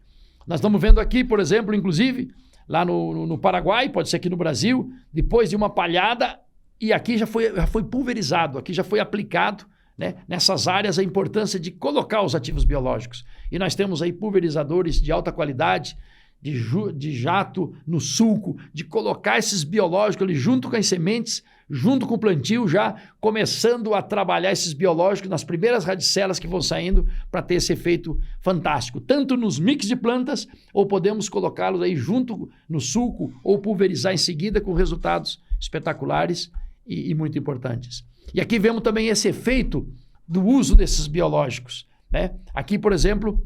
Nós estamos vendo aqui, por exemplo, inclusive, lá no Paraguai, pode ser aqui no Brasil, depois de uma palhada, e aqui já foi pulverizado, aqui já foi aplicado, né, nessas áreas a importância de colocar os ativos biológicos. E nós temos aí pulverizadores de alta qualidade, de jato, no sulco, de colocar esses biológicos ali junto com as sementes, junto com o plantio, já começando a trabalhar esses biológicos nas primeiras radicelas que vão saindo para ter esse efeito fantástico, tanto nos mix de plantas, ou podemos colocá-los aí junto no sulco, ou pulverizar em seguida com resultados espetaculares e muito importantes. E aqui vemos também esse efeito do uso desses biológicos, né? Aqui, por exemplo,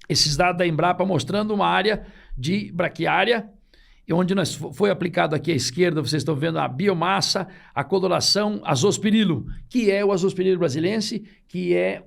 esses dados da Embrapa mostrando uma área de braquiária, onde foi aplicado aqui à esquerda, vocês estão vendo a biomassa, a coloração Azospirillum, que é o Azospirillum brasiliense, que é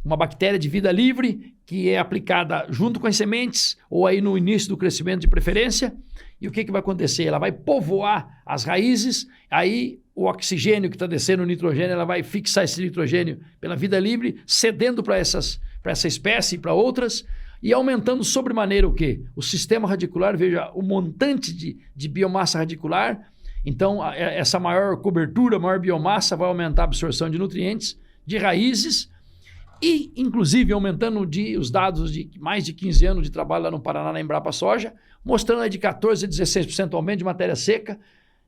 uma bactéria de vida livre, que é aplicada junto com as sementes, ou aí no início do crescimento de preferência. E o que vai acontecer? Ela vai povoar as raízes, aí o oxigênio que está descendo, o nitrogênio, ela vai fixar esse nitrogênio pela vida livre, cedendo para essa espécie e para outras, e aumentando sobremaneira o quê? O sistema radicular, veja, o montante de biomassa radicular. Então, essa maior cobertura, maior biomassa vai aumentar a absorção de nutrientes, de raízes, e, inclusive, aumentando os dados de mais de 15 anos de trabalho lá no Paraná, na Embrapa Soja, mostrando aí de 14% a 16% aumento de matéria seca,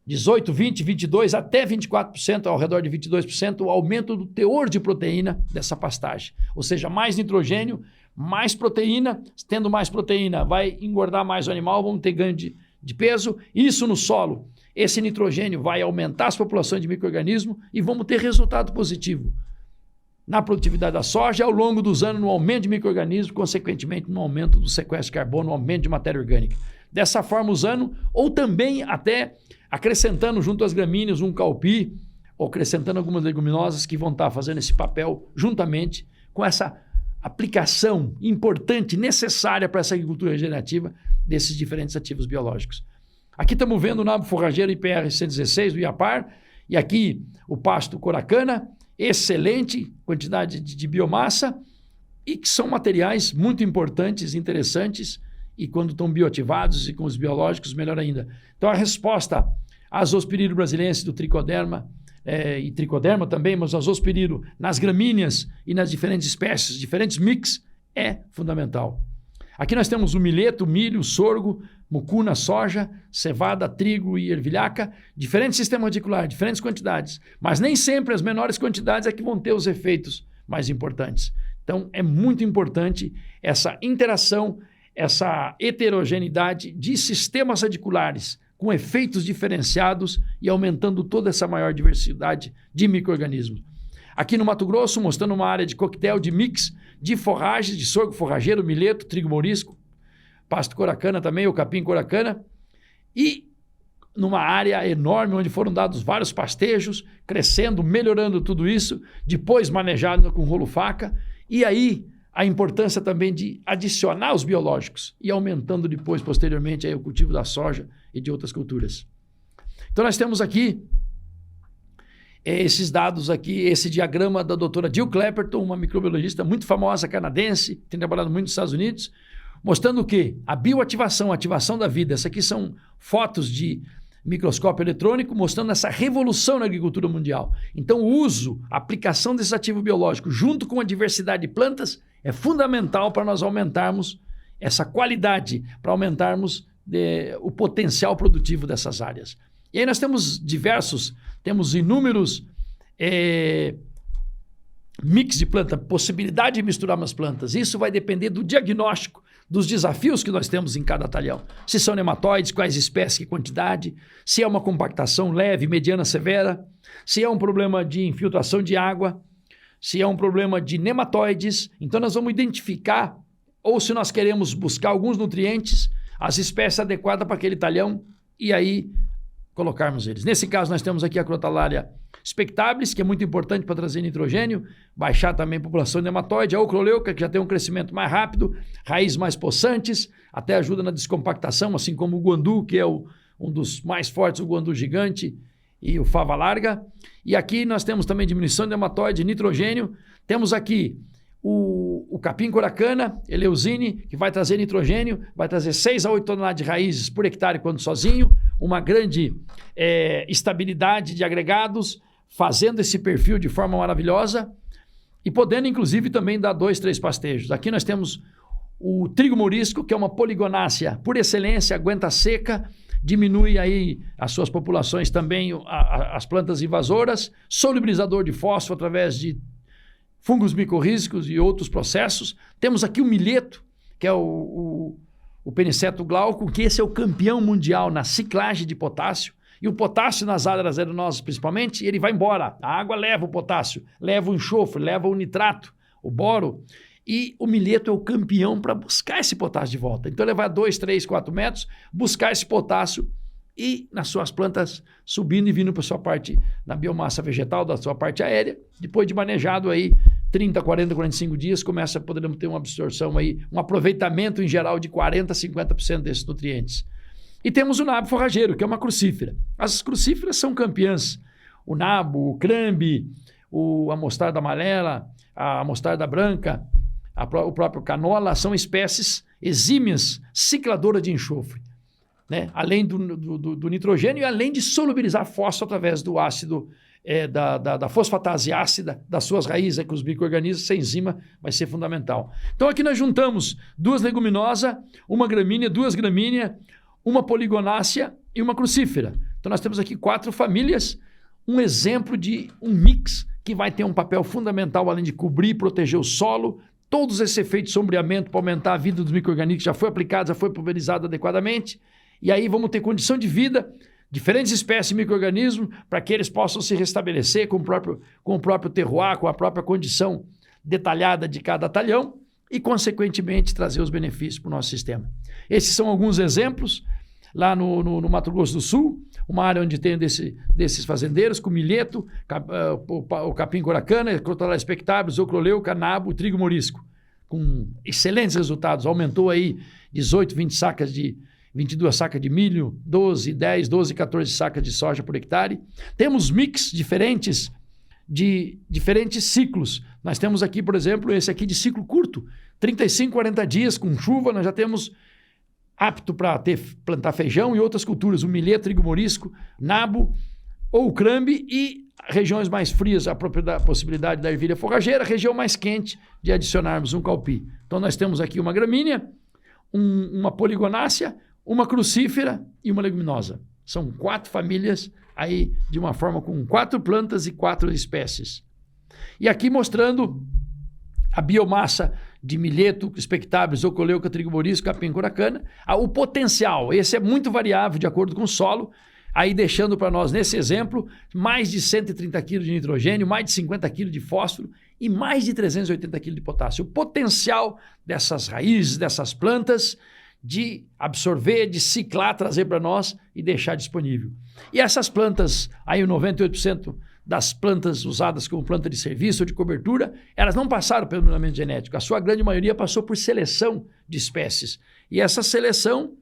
18%, 20%, 22%, até 24%, ao redor de 22%, o aumento do teor de proteína dessa pastagem. Ou seja, mais nitrogênio, mais proteína. Tendo mais proteína, vai engordar mais o animal, vamos ter ganho de peso. Isso no solo. Esse nitrogênio vai aumentar as populações de micro-organismos e vamos ter resultado positivo na produtividade da soja ao longo dos anos, no aumento de micro-organismos, consequentemente no aumento do sequestro de carbono, no aumento de matéria orgânica. Dessa forma, usando, ou também até acrescentando junto às gramíneas um caupi, ou acrescentando algumas leguminosas que vão estar fazendo esse papel juntamente com essa aplicação importante, necessária para essa agricultura regenerativa desses diferentes ativos biológicos. Aqui estamos vendo o nabo forrageiro IPR-116 do Iapar, e aqui o pasto coracana, excelente quantidade de biomassa, e que são materiais muito importantes, interessantes, e quando estão bioativados e com os biológicos, melhor ainda. Então, a resposta a Azospirillum brasiliense do Tricoderma, e Tricoderma também, mas Azospirillum nas gramíneas e nas diferentes espécies, diferentes mix, é fundamental. Aqui nós temos o milheto, o milho, o sorgo, mucuna, soja, cevada, trigo e ervilhaca, diferentes sistemas radiculares, diferentes quantidades, mas nem sempre as menores quantidades é que vão ter os efeitos mais importantes. Então, é muito importante essa interação, essa heterogeneidade de sistemas radiculares com efeitos diferenciados e aumentando toda essa maior diversidade de micro-organismos. Aqui no Mato Grosso, mostrando uma área de coquetel de mix de forragens, de sorgo forrageiro, milheto, trigo mourisco, pasto coracana também, o capim coracana, e numa área enorme onde foram dados vários pastejos, crescendo, melhorando tudo isso, depois manejado com rolo-faca, e aí a importância também de adicionar os biológicos e aumentando depois, posteriormente, aí, o cultivo da soja e de outras culturas. Então nós temos aqui esses dados aqui, esse diagrama da doutora Jill Clapperton, uma microbiologista muito famosa canadense, tem trabalhado muito nos Estados Unidos, mostrando o quê? A bioativação, a ativação da vida. Essas aqui são fotos de microscópio eletrônico mostrando essa revolução na agricultura mundial. Então o uso, a aplicação desse ativo biológico junto com a diversidade de plantas é fundamental para nós aumentarmos essa qualidade, para aumentarmos o potencial produtivo dessas áreas. E aí nós temos inúmeros mix de planta, possibilidade de misturar umas plantas. Isso vai depender do diagnóstico, dos desafios que nós temos em cada talhão. Se são nematóides, quais espécies, que quantidade, se é uma compactação leve, mediana, severa, se é um problema de infiltração de água, se é um problema de nematóides. Então nós vamos identificar, ou se nós queremos buscar alguns nutrientes, as espécies adequadas para aquele talhão e aí colocarmos eles. Nesse caso nós temos aqui a Crotalária spectabilis, que é muito importante para trazer nitrogênio, baixar também a população de nematóide, a Ocroleuca, que já tem um crescimento mais rápido, raízes mais possantes, até ajuda na descompactação, assim como o guandu, que é um dos mais fortes, o guandu gigante, e o fava larga. E aqui nós temos também diminuição de nematóide, nitrogênio. Temos aqui o capim coracana, eleusine, que vai trazer nitrogênio, vai trazer 6 a 8 toneladas de raízes por hectare quando sozinho, uma grande estabilidade de agregados, fazendo esse perfil de forma maravilhosa e podendo inclusive também dar 2, 3 pastejos. Aqui nós temos o trigo mourisco, que é uma poligonácea por excelência, aguenta seca, diminui aí as suas populações também, as plantas invasoras, solubilizador de fósforo através de fungos micorrízicos e outros processos. Temos aqui o milheto, que é o Peniceto glauco, que esse é o campeão mundial na ciclagem de potássio. E o potássio nas áreas arenosas principalmente, ele vai embora. A água leva o potássio, leva o enxofre, leva o nitrato, o boro. E o milheto é o campeão para buscar esse potássio de volta. Então ele vai 2, 3, 4 metros, buscar esse potássio e nas suas plantas subindo e vindo para a sua parte, na biomassa vegetal, da sua parte aérea. Depois de manejado aí 30, 40, 45 dias, poderemos ter uma absorção aí, um aproveitamento em geral de 40, 50% desses nutrientes. E temos o nabo forrageiro, que é uma crucífera. As crucíferas são campeãs. O nabo, o crambe, a mostarda amarela, a mostarda branca, o próprio canola, são espécies exímias, cicladoras de enxofre, né? Além do nitrogênio e além de solubilizar fósforo através do ácido, da fosfatase ácida das suas raízes, com os micro-organismos, essa enzima vai ser fundamental. Então aqui nós juntamos 2 leguminosas, uma gramínea, 2 gramíneas, uma poligonácea e uma crucífera. Então nós temos aqui 4 famílias, um exemplo de um mix que vai ter um papel fundamental, além de cobrir e proteger o solo, todos esses efeitos de sombreamento para aumentar a vida dos micro-organismos já foi aplicado, já foi pulverizado adequadamente. E aí vamos ter condição de vida, diferentes espécies de micro-organismos, para que eles possam se restabelecer com o próprio terroir, com a própria condição detalhada de cada talhão e, consequentemente, trazer os benefícios para o nosso sistema. Esses são alguns exemplos. Lá no Mato Grosso do Sul, uma área onde tem desses fazendeiros, com milheto, o capim coracana, Crotalus expectabilis, ocroleuca, nabo, trigo mourisco, com excelentes resultados. Aumentou aí 18, 22 sacas de milho, 12, 10, 12, 14 sacas de soja por hectare. Temos mix diferentes de diferentes ciclos. Nós temos aqui, por exemplo, esse aqui de ciclo curto, 35, 40 dias com chuva, nós já temos apto para plantar feijão e outras culturas, o milheto, trigo mourisco, nabo ou o crambe, e regiões mais frias, a possibilidade da ervilha forrageira, região mais quente de adicionarmos um calpi. Então nós temos aqui uma gramínea, uma poligonácea, uma crucífera e uma leguminosa. São 4 famílias aí de uma forma com 4 plantas e 4 espécies. E aqui mostrando a biomassa de milheto, expectabilis, ocroleuca, trigo mourisco, capim coracana, o potencial, esse é muito variável de acordo com o solo, aí deixando para nós nesse exemplo mais de 130 kg de nitrogênio, mais de 50 kg de fósforo e mais de 380 kg de potássio. O potencial dessas raízes, dessas plantas, de absorver, de ciclar, trazer para nós e deixar disponível. E essas plantas, aí o 98% das plantas usadas como planta de serviço ou de cobertura, elas não passaram pelo melhoramento genético. A sua grande maioria passou por seleção de espécies. E essa seleção,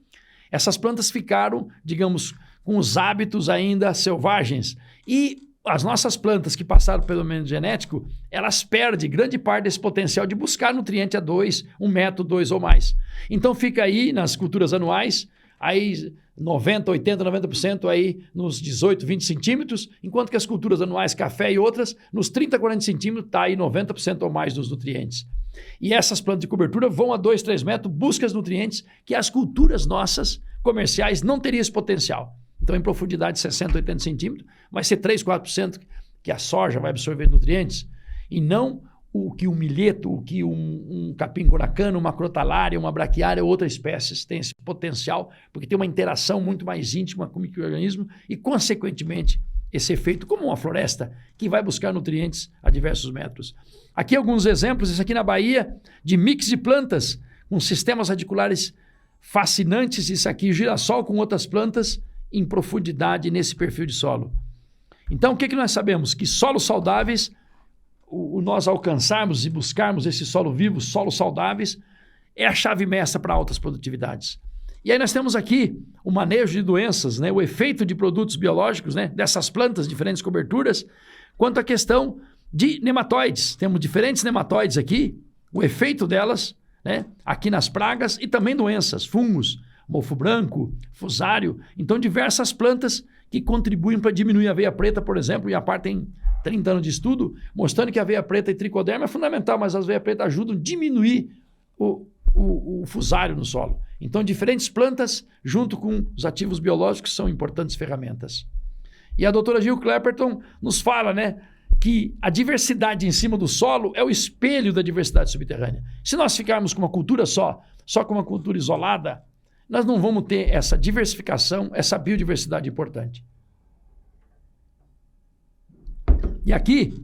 essas plantas ficaram, digamos, com os hábitos ainda selvagens. E as nossas plantas que passaram pelo melhoramento genético, elas perdem grande parte desse potencial de buscar nutriente a 2, 1 metro, 2 ou mais. Então fica aí nas culturas anuais, aí 90, 80, 90% aí nos 18, 20 centímetros, enquanto que as culturas anuais, café e outras, nos 30, 40 centímetros, está aí 90% ou mais dos nutrientes. E essas plantas de cobertura vão a 2, 3 metros, buscam os nutrientes que as culturas nossas comerciais não teriam esse potencial. Então, em profundidade de 60, 80 centímetros, vai ser 3, 4% que a soja vai absorver nutrientes, e não o que um milheto, o que um capim coracano, uma crotalária, uma braquiária ou outras espécies têm esse potencial, porque tem uma interação muito mais íntima com o micro-organismo e, consequentemente, esse efeito como uma floresta que vai buscar nutrientes a diversos metros. Aqui alguns exemplos, esse aqui na Bahia, de mix de plantas com sistemas radiculares fascinantes, isso aqui girassol com outras plantas em profundidade nesse perfil de solo. Então, o que nós sabemos? Que solos saudáveis, nós alcançarmos e buscarmos esse solo vivo, solos saudáveis, é a chave mestra para altas produtividades. E aí nós temos aqui o manejo de doenças, né? O efeito de produtos biológicos, né? Dessas plantas, diferentes coberturas, quanto à questão de nematóides. Temos diferentes nematóides aqui, o efeito delas, né? Aqui nas pragas e também doenças, fungos, mofo branco, fusário. Então, diversas plantas que contribuem para diminuir a veia preta, por exemplo. E a parte tem 30 anos de estudo, mostrando que a veia preta e tricoderma é fundamental, mas as veias pretas ajudam a diminuir o fusário no solo. Então, diferentes plantas, junto com os ativos biológicos, são importantes ferramentas. E a doutora Jill Clapperton nos fala, né, que a diversidade em cima do solo é o espelho da diversidade subterrânea. Se nós ficarmos com uma cultura só com uma cultura isolada, nós não vamos ter essa diversificação, essa biodiversidade importante. E aqui,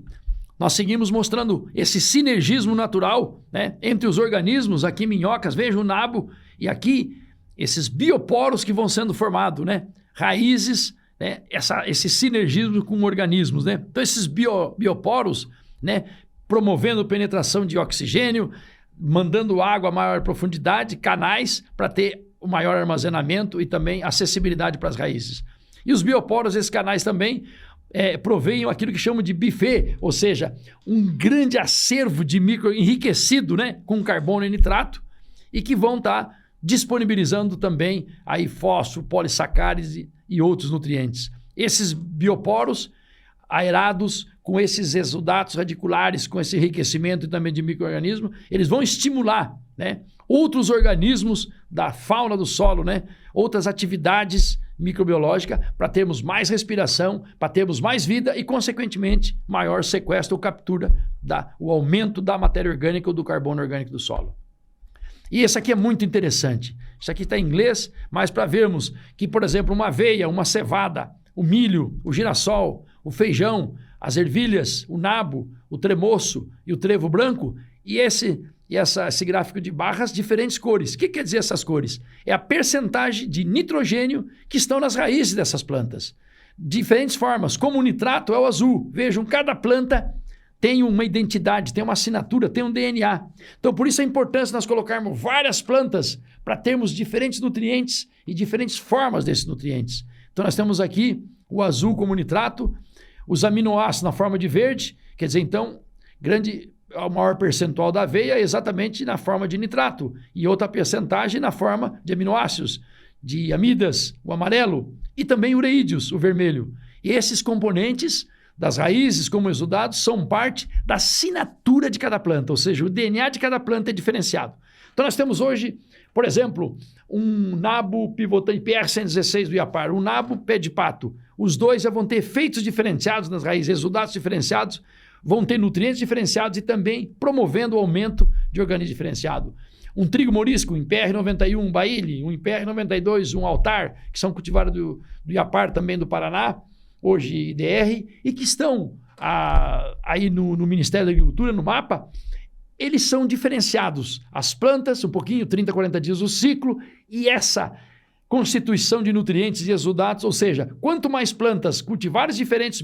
nós seguimos mostrando esse sinergismo natural, né, entre os organismos, aqui minhocas, veja o nabo, e aqui esses bioporos que vão sendo formados, né, raízes, né, esse sinergismo com organismos, né? Então esses bioporos, né, promovendo penetração de oxigênio, mandando água a maior profundidade, canais para ter o maior armazenamento e também acessibilidade para as raízes. E os bioporos, esses canais também provêm aquilo que chamam de buffet, ou seja, um grande acervo de micro enriquecido, né, com carbono e nitrato, e que vão estar disponibilizando também aí fósforo, polissacárides e outros nutrientes. Esses bioporos aerados com esses exudatos radiculares, com esse enriquecimento também de micro-organismos, eles vão estimular, né, outros organismos da fauna do solo, né, outras atividades microbiológicas para termos mais respiração, para termos mais vida e, consequentemente, maior sequestro ou captura, o aumento da matéria orgânica ou do carbono orgânico do solo. E esse aqui é muito interessante. Isso aqui está em inglês, mas para vermos que, por exemplo, uma aveia, uma cevada, o milho, o girassol, o feijão, as ervilhas, o nabo, o tremoço e o trevo branco, e esse gráfico de barras, diferentes cores. O que quer dizer essas cores? É a percentagem de nitrogênio que estão nas raízes dessas plantas. Diferentes formas, como o nitrato é o azul. Vejam, cada planta tem uma identidade, tem uma assinatura, tem um DNA. Então, por isso a importância de nós colocarmos várias plantas para termos diferentes nutrientes e diferentes formas desses nutrientes. Então, nós temos aqui o azul como nitrato, os aminoácidos na forma de verde, quer dizer, então, o maior percentual da aveia é exatamente na forma de nitrato e outra percentagem na forma de aminoácidos, de amidas, o amarelo, e também ureídeos, o vermelho. E esses componentes das raízes, como exudados, são parte da assinatura de cada planta, ou seja, o DNA de cada planta é diferenciado. Então nós temos hoje, por exemplo, um nabo pivotante PR-116 do Iapar, um nabo pé de pato. Os dois já vão ter efeitos diferenciados nas raízes, exudados diferenciados, vão ter nutrientes diferenciados e também promovendo o aumento de organismo diferenciado. Um trigo morisco, um PR-91, um baile, um PR-92, um altar, que são cultivados do Iapar, também do Paraná, hoje IDR, e que estão aí no Ministério da Agricultura, no mapa, eles são diferenciados. As plantas, um pouquinho, 30, 40 dias o ciclo, e essa constituição de nutrientes e exudatos, ou seja, quanto mais plantas cultivares diferentes,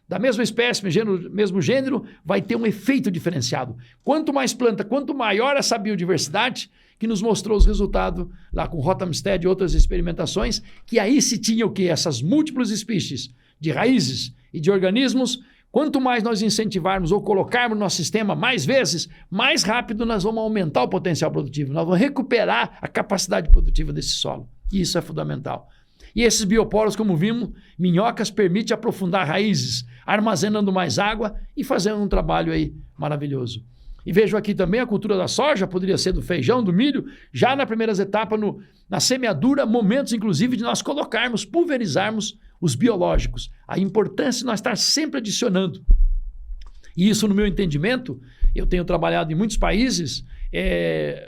da mesma espécie, mesmo gênero, vai ter um efeito diferenciado. Quanto mais planta, quanto maior essa biodiversidade, que nos mostrou os resultados lá com Rothamsted e outras experimentações, que aí se tinha o quê? Essas múltiplas espécies de raízes e de organismos, quanto mais nós incentivarmos ou colocarmos no nosso sistema mais vezes, mais rápido nós vamos aumentar o potencial produtivo, nós vamos recuperar a capacidade produtiva desse solo. E isso é fundamental. E esses bioporos, como vimos, minhocas permitem aprofundar raízes, armazenando mais água e fazendo um trabalho aí maravilhoso. E vejo aqui também a cultura da soja, poderia ser do feijão, do milho, já nas primeiras etapas, na semeadura, momentos inclusive de nós colocarmos, pulverizarmos os biológicos. A importância de nós estar sempre adicionando. E isso, no meu entendimento, eu tenho trabalhado em muitos países,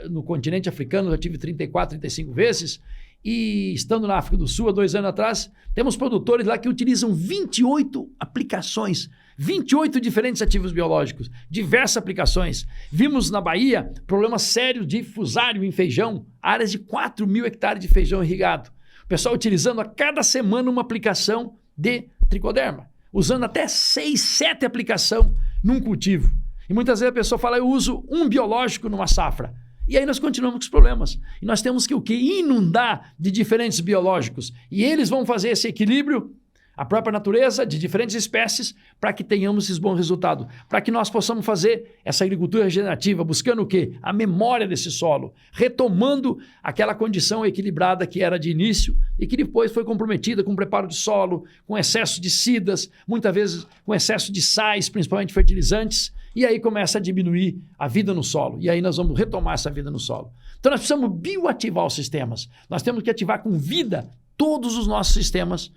no continente africano, já tive 34, 35 vezes, e estando na África do Sul, há 2 anos atrás, temos produtores lá que utilizam 28 aplicações, 28 diferentes ativos biológicos, diversas aplicações. Vimos na Bahia problemas sérios de fusário em feijão, áreas de 4.000 hectares de feijão irrigado. O pessoal utilizando a cada semana uma aplicação de tricoderma, usando até 6, 7 aplicações num cultivo. E muitas vezes a pessoa fala, eu uso um biológico numa safra. E aí nós continuamos com os problemas. E nós temos que o quê? Inundar de diferentes biológicos. E eles vão fazer esse equilíbrio, a própria natureza de diferentes espécies, para que tenhamos esses bons resultados. Para que nós possamos fazer essa agricultura regenerativa, buscando o quê? A memória desse solo, retomando aquela condição equilibrada que era de início e que depois foi comprometida com o preparo de solo, com excesso de cidas, muitas vezes com excesso de sais, principalmente fertilizantes, e aí começa a diminuir a vida no solo. E aí nós vamos retomar essa vida no solo. Então nós precisamos bioativar os sistemas. Nós temos que ativar com vida todos os nossos sistemas,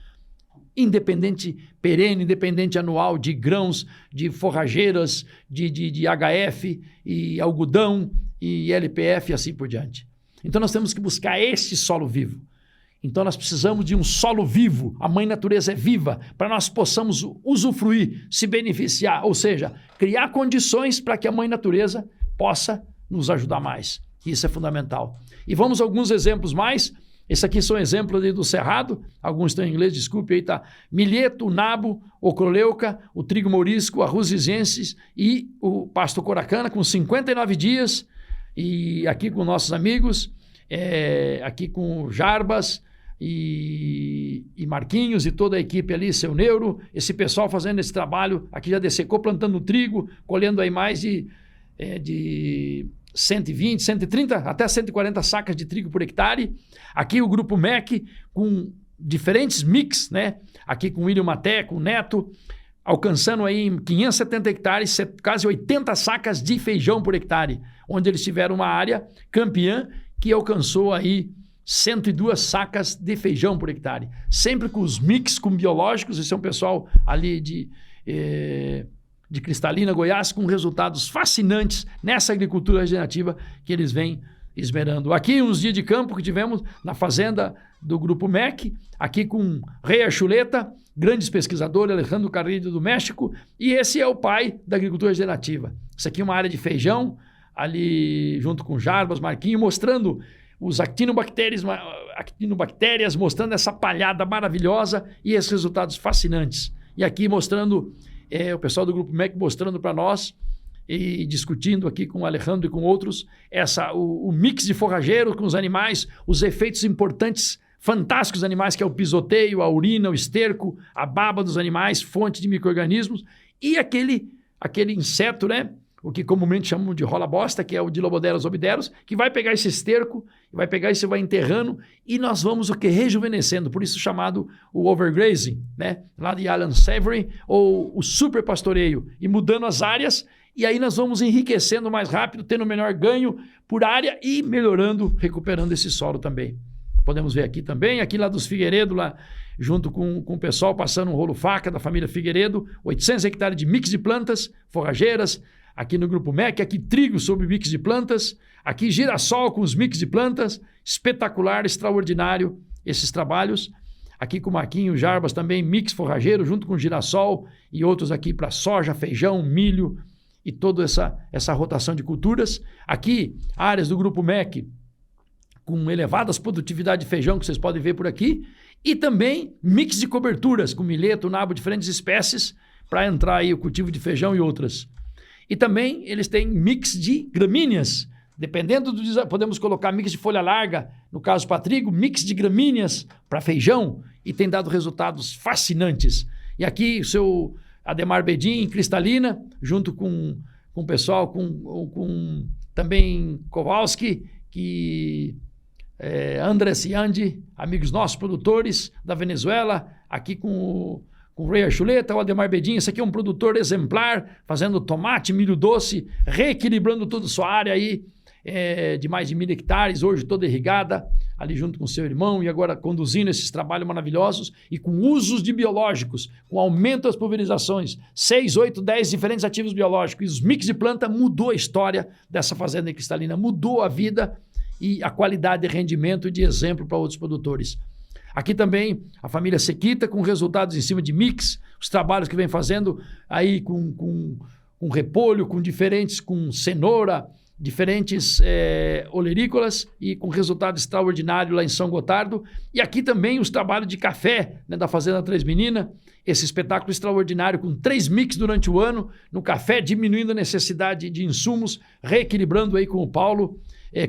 independente perene, independente anual, de grãos, de forrageiras, de HF e algodão e LPF e assim por diante. Então nós temos que buscar esse solo vivo. Então nós precisamos de um solo vivo, a mãe natureza é viva, para nós possamos usufruir, se beneficiar, ou seja, criar condições para que a mãe natureza possa nos ajudar mais. Isso é fundamental. E vamos a alguns exemplos mais. Esse aqui são exemplos ali do cerrado, alguns estão em inglês, desculpe, aí tá milheto, o nabo, o croleuca, o trigo mourisco, a rusizensis e o pasto coracana com 59 dias, e aqui com nossos amigos, aqui com Jarbas e Marquinhos e toda a equipe ali, seu Neuro, esse pessoal fazendo esse trabalho, aqui já dessecou, plantando trigo, colhendo aí mais de 120, 130, até 140 sacas de trigo por hectare. Aqui o grupo MEC com diferentes mix, né? Aqui com o William Maté, com o Neto, alcançando aí em 570 hectares, quase 80 sacas de feijão por hectare, onde eles tiveram uma área campeã que alcançou aí 102 sacas de feijão por hectare. Sempre com os mix, com biológicos. Esse é um pessoal ali de Cristalina, Goiás, com resultados fascinantes nessa agricultura regenerativa que eles vêm esmerando. Aqui uns dias de campo que tivemos na fazenda do Grupo MEC, aqui com Rei Archuleta, grandes pesquisadores, Alejandro Carrillo do México, e esse é o pai da agricultura regenerativa. Isso aqui é uma área de feijão, ali junto com Jarbas, Marquinho, mostrando os actinobactérias, mostrando essa palhada maravilhosa e esses resultados fascinantes. E aqui mostrando o pessoal do Grupo MEC mostrando para nós e discutindo aqui com o Alejandro e com outros o mix de forrageiro com os animais, os efeitos importantes, fantásticos dos animais, que é o pisoteio, a urina, o esterco, a baba dos animais, fonte de micro-organismos, e aquele inseto, né? O que comumente chamam de rola-bosta, que é o Dilobodera obideros, que vai pegar esse esterco, vai pegar isso e vai enterrando, e nós vamos o que? Rejuvenescendo, por isso chamado o overgrazing, né? Lá de Alan Savory, ou o superpastoreio, e mudando as áreas, e aí nós vamos enriquecendo mais rápido, tendo menor ganho por área e melhorando, recuperando esse solo também. Podemos ver aqui também, aqui lá dos Figueiredo, lá junto com o pessoal passando um rolo faca da família Figueiredo, 800 hectares de mix de plantas, forrageiras, aqui no Grupo MEC, aqui trigo sobre mix de plantas, aqui girassol com os mix de plantas, espetacular, extraordinário esses trabalhos. Aqui com o Marquinho, Jarbas também, mix forrageiro junto com girassol e outros aqui para soja, feijão, milho e toda essa rotação de culturas. Aqui, áreas do Grupo MEC com elevadas produtividade de feijão, que vocês podem ver por aqui, e também mix de coberturas com milheto, nabo, diferentes espécies, para entrar aí o cultivo de feijão e outras. E também eles têm mix de gramíneas, dependendo podemos colocar mix de folha larga, no caso para trigo, mix de gramíneas para feijão, e tem dado resultados fascinantes. E aqui o seu Ademar Bedin, Cristalina, junto com o pessoal, com também Kowalski, que Andrés e Andy, amigos nossos, produtores da Venezuela, aqui com o Rei Archuleta, o Ademar Bedin. Esse aqui é um produtor exemplar, fazendo tomate, milho doce, reequilibrando toda a sua área aí, de mais de 1.000 hectares, hoje toda irrigada, ali junto com seu irmão, e agora conduzindo esses trabalhos maravilhosos e com usos de biológicos, com aumento das pulverizações, 6, 8, 10 diferentes ativos biológicos, e os mix de planta mudou a história dessa fazenda cristalina, mudou a vida e a qualidade de rendimento e de exemplo para outros produtores. Aqui também a família Sequita, com resultados em cima de mix, os trabalhos que vem fazendo aí com repolho, com cenoura, diferentes olerícolas e com resultado extraordinário lá em São Gotardo. E aqui também os trabalhos de café, né, da Fazenda Três Meninas, esse espetáculo extraordinário com 3 mix durante o ano, no café, diminuindo a necessidade de insumos, reequilibrando aí com o Paulo,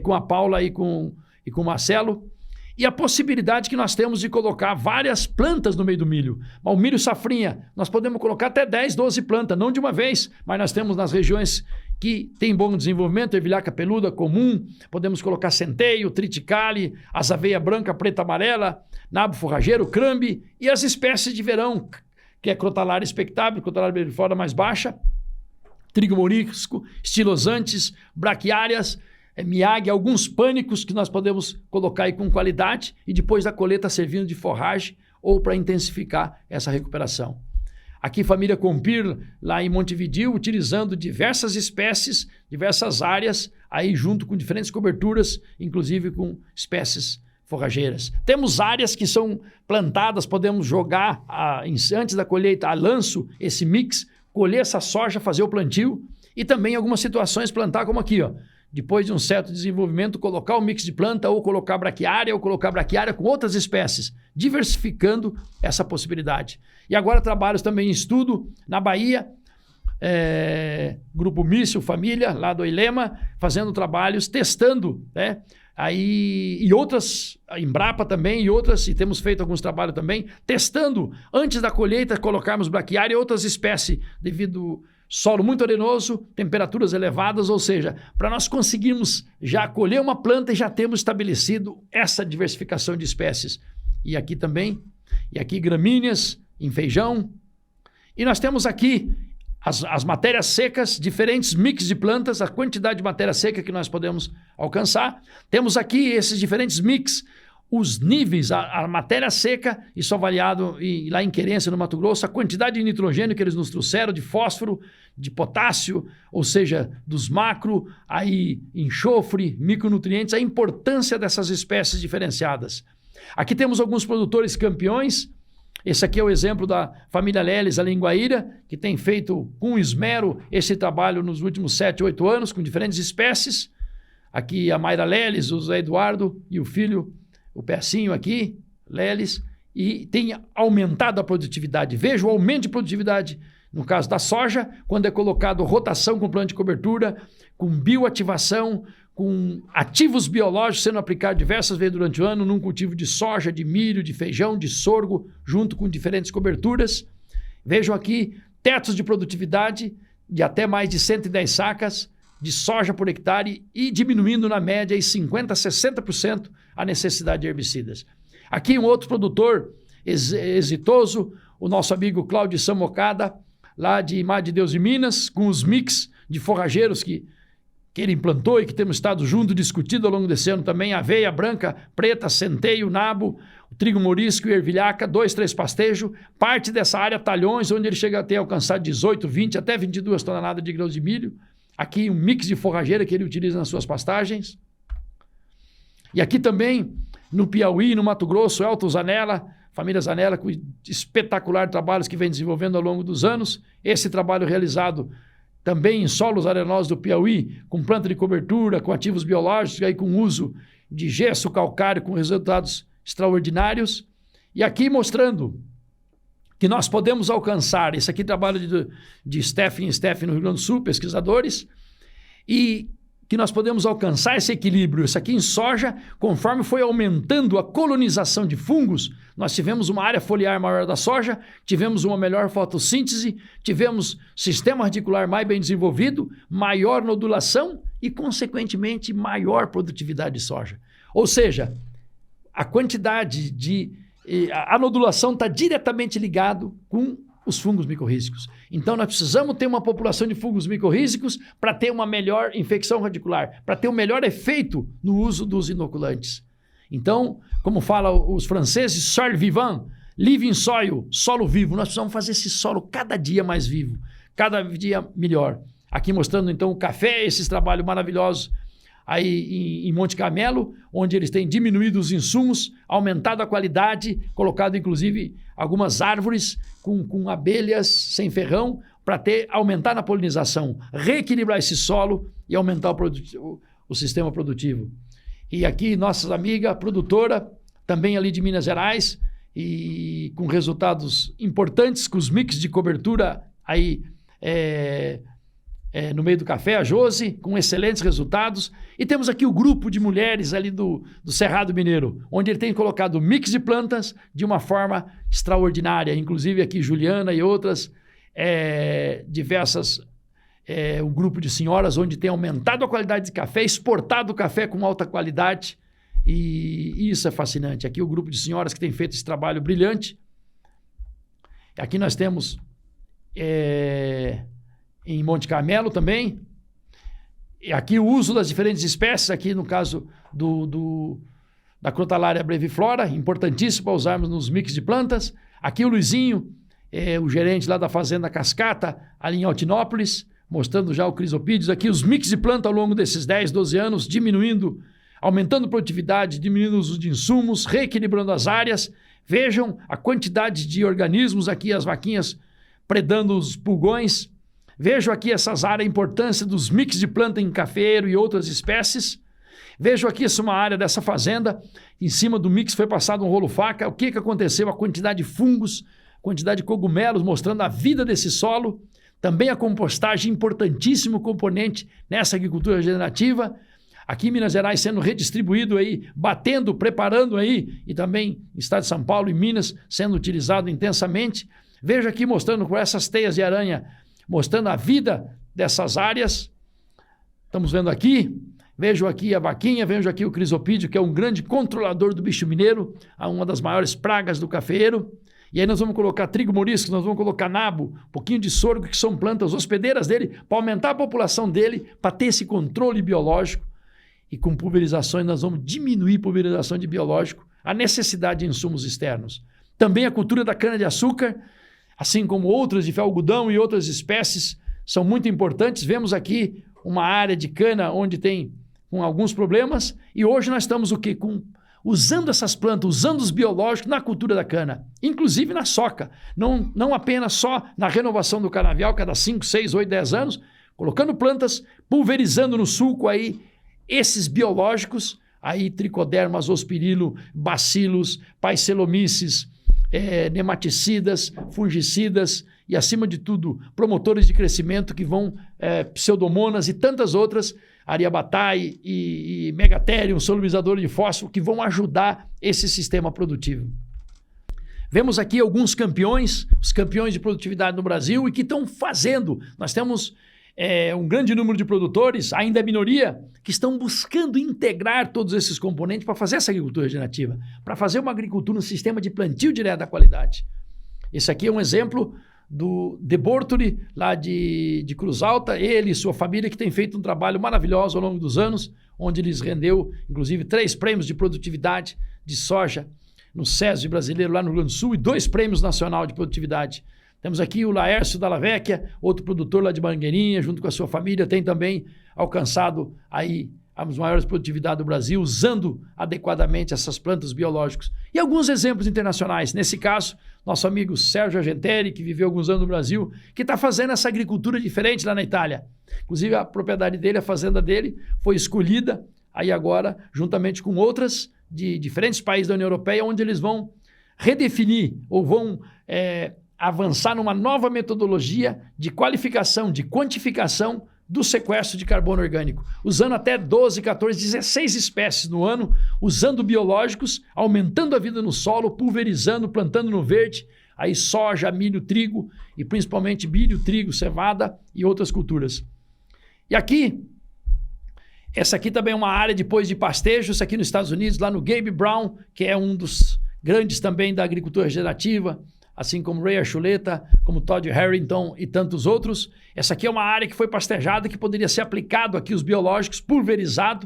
com a Paula e com o Marcelo. E a possibilidade que nós temos de colocar várias plantas no meio do milho. O milho safrinha, nós podemos colocar até 10, 12 plantas, não de uma vez, mas nós temos nas regiões que tem bom desenvolvimento, ervilhaca peluda comum, podemos colocar centeio, triticale, as aveia branca, preta, amarela, nabo forrageiro, crambe e as espécies de verão, que é Crotalária expectável, Crotalária brevifolia mais baixa, trigo morisco, estilosantes, braquiárias, miag, alguns pânicos que nós podemos colocar aí com qualidade e depois da colheita servindo de forragem ou para intensificar essa recuperação. Aqui família Compir, lá em Montevideo, utilizando diversas espécies, diversas áreas, aí junto com diferentes coberturas, inclusive com espécies forrageiras. Temos áreas que são plantadas, podemos jogar antes da colheita a lanço esse mix, colher essa soja, fazer o plantio e também em algumas situações plantar como aqui, ó. Depois de um certo desenvolvimento, colocar o mix de planta ou colocar braquiária com outras espécies, diversificando essa possibilidade. E agora trabalhos também em estudo na Bahia, Grupo Míssil, família, lá do Ilema, fazendo trabalhos, testando, né? Aí, e outras, a Embrapa também, e temos feito alguns trabalhos também, testando, antes da colheita, colocarmos braquiária e outras espécies, devido solo muito arenoso, temperaturas elevadas, ou seja, para nós conseguirmos já colher uma planta e já temos estabelecido essa diversificação de espécies. E aqui também, e aqui gramíneas em feijão. E nós temos aqui as matérias secas, diferentes mix de plantas, a quantidade de matéria seca que nós podemos alcançar. Temos aqui esses diferentes mix, os níveis, a matéria seca, isso avaliado lá em Querência, no Mato Grosso, a quantidade de nitrogênio que eles nos trouxeram, de fósforo, de potássio, ou seja, dos macro, aí enxofre, micronutrientes, a importância dessas espécies diferenciadas. Aqui temos alguns produtores campeões. Esse aqui é o exemplo da família Leles, ali em Guaíra, que tem feito com esmero esse trabalho nos últimos 7, 8 anos, com diferentes espécies. Aqui a Mayra Leles, o Zé Eduardo e o filho, o Percinho aqui, Leles, e tem aumentado a produtividade. Veja o aumento de produtividade no caso da soja, quando é colocado rotação com plano de cobertura, com bioativação, com ativos biológicos sendo aplicados diversas vezes durante o ano num cultivo de soja, de milho, de feijão, de sorgo, junto com diferentes coberturas. Vejam aqui tetos de produtividade de até mais de 110 sacas de soja por hectare e diminuindo na média em 50% a 60% a necessidade de herbicidas. Aqui um outro produtor exitoso, o nosso amigo Cláudio Samocada, lá de Mar de Deus e Minas, com os mix de forrageiros que ele implantou e que temos estado junto discutindo ao longo desse ano também, aveia branca, preta, centeio, nabo, o trigo morisco e ervilhaca, 2, 3 pastejo, parte dessa área talhões, onde ele chega a ter alcançado 18, 20, até 22 toneladas de grãos de milho. Aqui um mix de forrageira que ele utiliza nas suas pastagens. E aqui também, no Piauí, no Mato Grosso, Elton Zanella, família Zanella, com espetacular trabalhos que vem desenvolvendo ao longo dos anos. Esse trabalho realizado também em solos arenosos do Piauí, com planta de cobertura, com ativos biológicos, aí com uso de gesso calcário, com resultados extraordinários. E aqui mostrando que nós podemos alcançar, esse aqui é trabalho de Stephen no Rio Grande do Sul, pesquisadores, e que nós podemos alcançar esse equilíbrio. Isso aqui em soja, conforme foi aumentando a colonização de fungos, nós tivemos uma área foliar maior da soja, tivemos uma melhor fotossíntese, tivemos sistema radicular mais bem desenvolvido, maior nodulação e, consequentemente, maior produtividade de soja. Ou seja, a quantidade a nodulação está diretamente ligado com os fungos micorrízicos. Então, nós precisamos ter uma população de fungos micorrízicos para ter uma melhor infecção radicular, para ter um melhor efeito no uso dos inoculantes. Então, como falam os franceses, sol vivant, living soil, solo vivo. Nós precisamos fazer esse solo cada dia mais vivo, cada dia melhor. Aqui mostrando, então, o café, esses trabalhos maravilhosos aí em Monte Carmelo, onde eles têm diminuído os insumos, aumentado a qualidade, colocado inclusive algumas árvores com abelhas sem ferrão para aumentar na polinização, reequilibrar esse solo e aumentar o sistema produtivo. E aqui nossa amiga produtora, também ali de Minas Gerais, e com resultados importantes, com os mix de cobertura aí no meio do café, a Josi, com excelentes resultados. E temos aqui o grupo de mulheres ali do Cerrado Mineiro, onde ele tem colocado mix de plantas de uma forma extraordinária. Inclusive aqui Juliana e outras diversas, um grupo de senhoras onde tem aumentado a qualidade de café, exportado o café com alta qualidade. E isso é fascinante. Aqui o grupo de senhoras que tem feito esse trabalho brilhante. Aqui nós temos em Monte Carmelo também. E aqui o uso das diferentes espécies, aqui no caso da Crotalária breviflora, importantíssimo para usarmos nos mix de plantas. Aqui o Luizinho, o gerente lá da Fazenda Cascata, ali em Altinópolis, mostrando já o Crisopídeos. Aqui os mix de planta ao longo desses 10, 12 anos, aumentando a produtividade, diminuindo o uso de insumos, reequilibrando as áreas. Vejam a quantidade de organismos aqui, as vaquinhas predando os pulgões. Vejam aqui essas áreas, a importância dos mix de planta em cafeiro e outras espécies. Vejam aqui essa uma área dessa fazenda, em cima do mix foi passado um rolo faca. O que aconteceu? A quantidade de fungos, quantidade de cogumelos, mostrando a vida desse solo. Também a compostagem, importantíssimo componente nessa agricultura regenerativa. Aqui em Minas Gerais sendo redistribuído aí, batendo, preparando aí, e também no estado de São Paulo e Minas sendo utilizado intensamente. Veja aqui mostrando com essas teias de aranha, mostrando a vida dessas áreas. Estamos vendo aqui, vejo aqui a vaquinha, vejo aqui o crisopídeo, que é um grande controlador do bicho mineiro, uma das maiores pragas do cafeeiro. E aí nós vamos colocar trigo morisco, nós vamos colocar nabo, um pouquinho de sorgo, que são plantas hospedeiras dele, para aumentar a população dele, para ter esse controle biológico. E com pulverizações nós vamos diminuir a pulverização de biológico, a necessidade de insumos externos. Também a cultura da cana-de-açúcar, assim como outras de algodão e outras espécies, são muito importantes. Vemos aqui uma área de cana onde tem alguns problemas, e hoje nós estamos o quê? Usando essas plantas, usando os biológicos na cultura da cana, inclusive na soca, não apenas só na renovação do canavial cada 5, 6, 8, 10 anos, colocando plantas, pulverizando no sulco aí esses biológicos, aí tricoderma, azospirilo, bacilos, paixelomices, nematicidas, fungicidas e, acima de tudo, promotores de crescimento que vão, pseudomonas e tantas outras, ariabatai e megatherium, solubilizador de fósforo, que vão ajudar esse sistema produtivo. Vemos aqui alguns campeões, os campeões de produtividade no Brasil e que estão fazendo. Nós temos um grande número de produtores, ainda é minoria, que estão buscando integrar todos esses componentes para fazer essa agricultura regenerativa, para fazer uma agricultura, um sistema de plantio direto da qualidade. Esse aqui é um exemplo do De Bortoli, lá de Cruz Alta, ele e sua família, que tem feito um trabalho maravilhoso ao longo dos anos, onde lhes rendeu, inclusive, 3 prêmios de produtividade de soja no SESI brasileiro, lá no Rio Grande do Sul, e 2 prêmios nacional de produtividade. Temos aqui o Laércio Dalla Vecchia, outro produtor lá de Mangueirinha, junto com a sua família, tem também alcançado aí as maiores produtividades do Brasil, usando adequadamente essas plantas biológicas. E alguns exemplos internacionais. Nesse caso, nosso amigo Sérgio Argenteri, que viveu alguns anos no Brasil, que está fazendo essa agricultura diferente lá na Itália. Inclusive, a propriedade dele, a fazenda dele, foi escolhida aí agora, juntamente com outras de diferentes países da União Europeia, onde eles vão redefinir ou vão avançar numa nova metodologia de qualificação, de quantificação do sequestro de carbono orgânico, usando até 12, 14, 16 espécies no ano, usando biológicos, aumentando a vida no solo, pulverizando, plantando no verde, aí soja, milho, trigo, e principalmente milho, trigo, cevada e outras culturas. E aqui, essa aqui também é uma área depois de pastejo, isso aqui nos Estados Unidos, lá no Gabe Brown, que é um dos grandes também da agricultura regenerativa, assim como Ray Archuleta, como Todd Harrington e tantos outros. Essa aqui é uma área que foi pastejada, que poderia ser aplicado aqui os biológicos, pulverizado,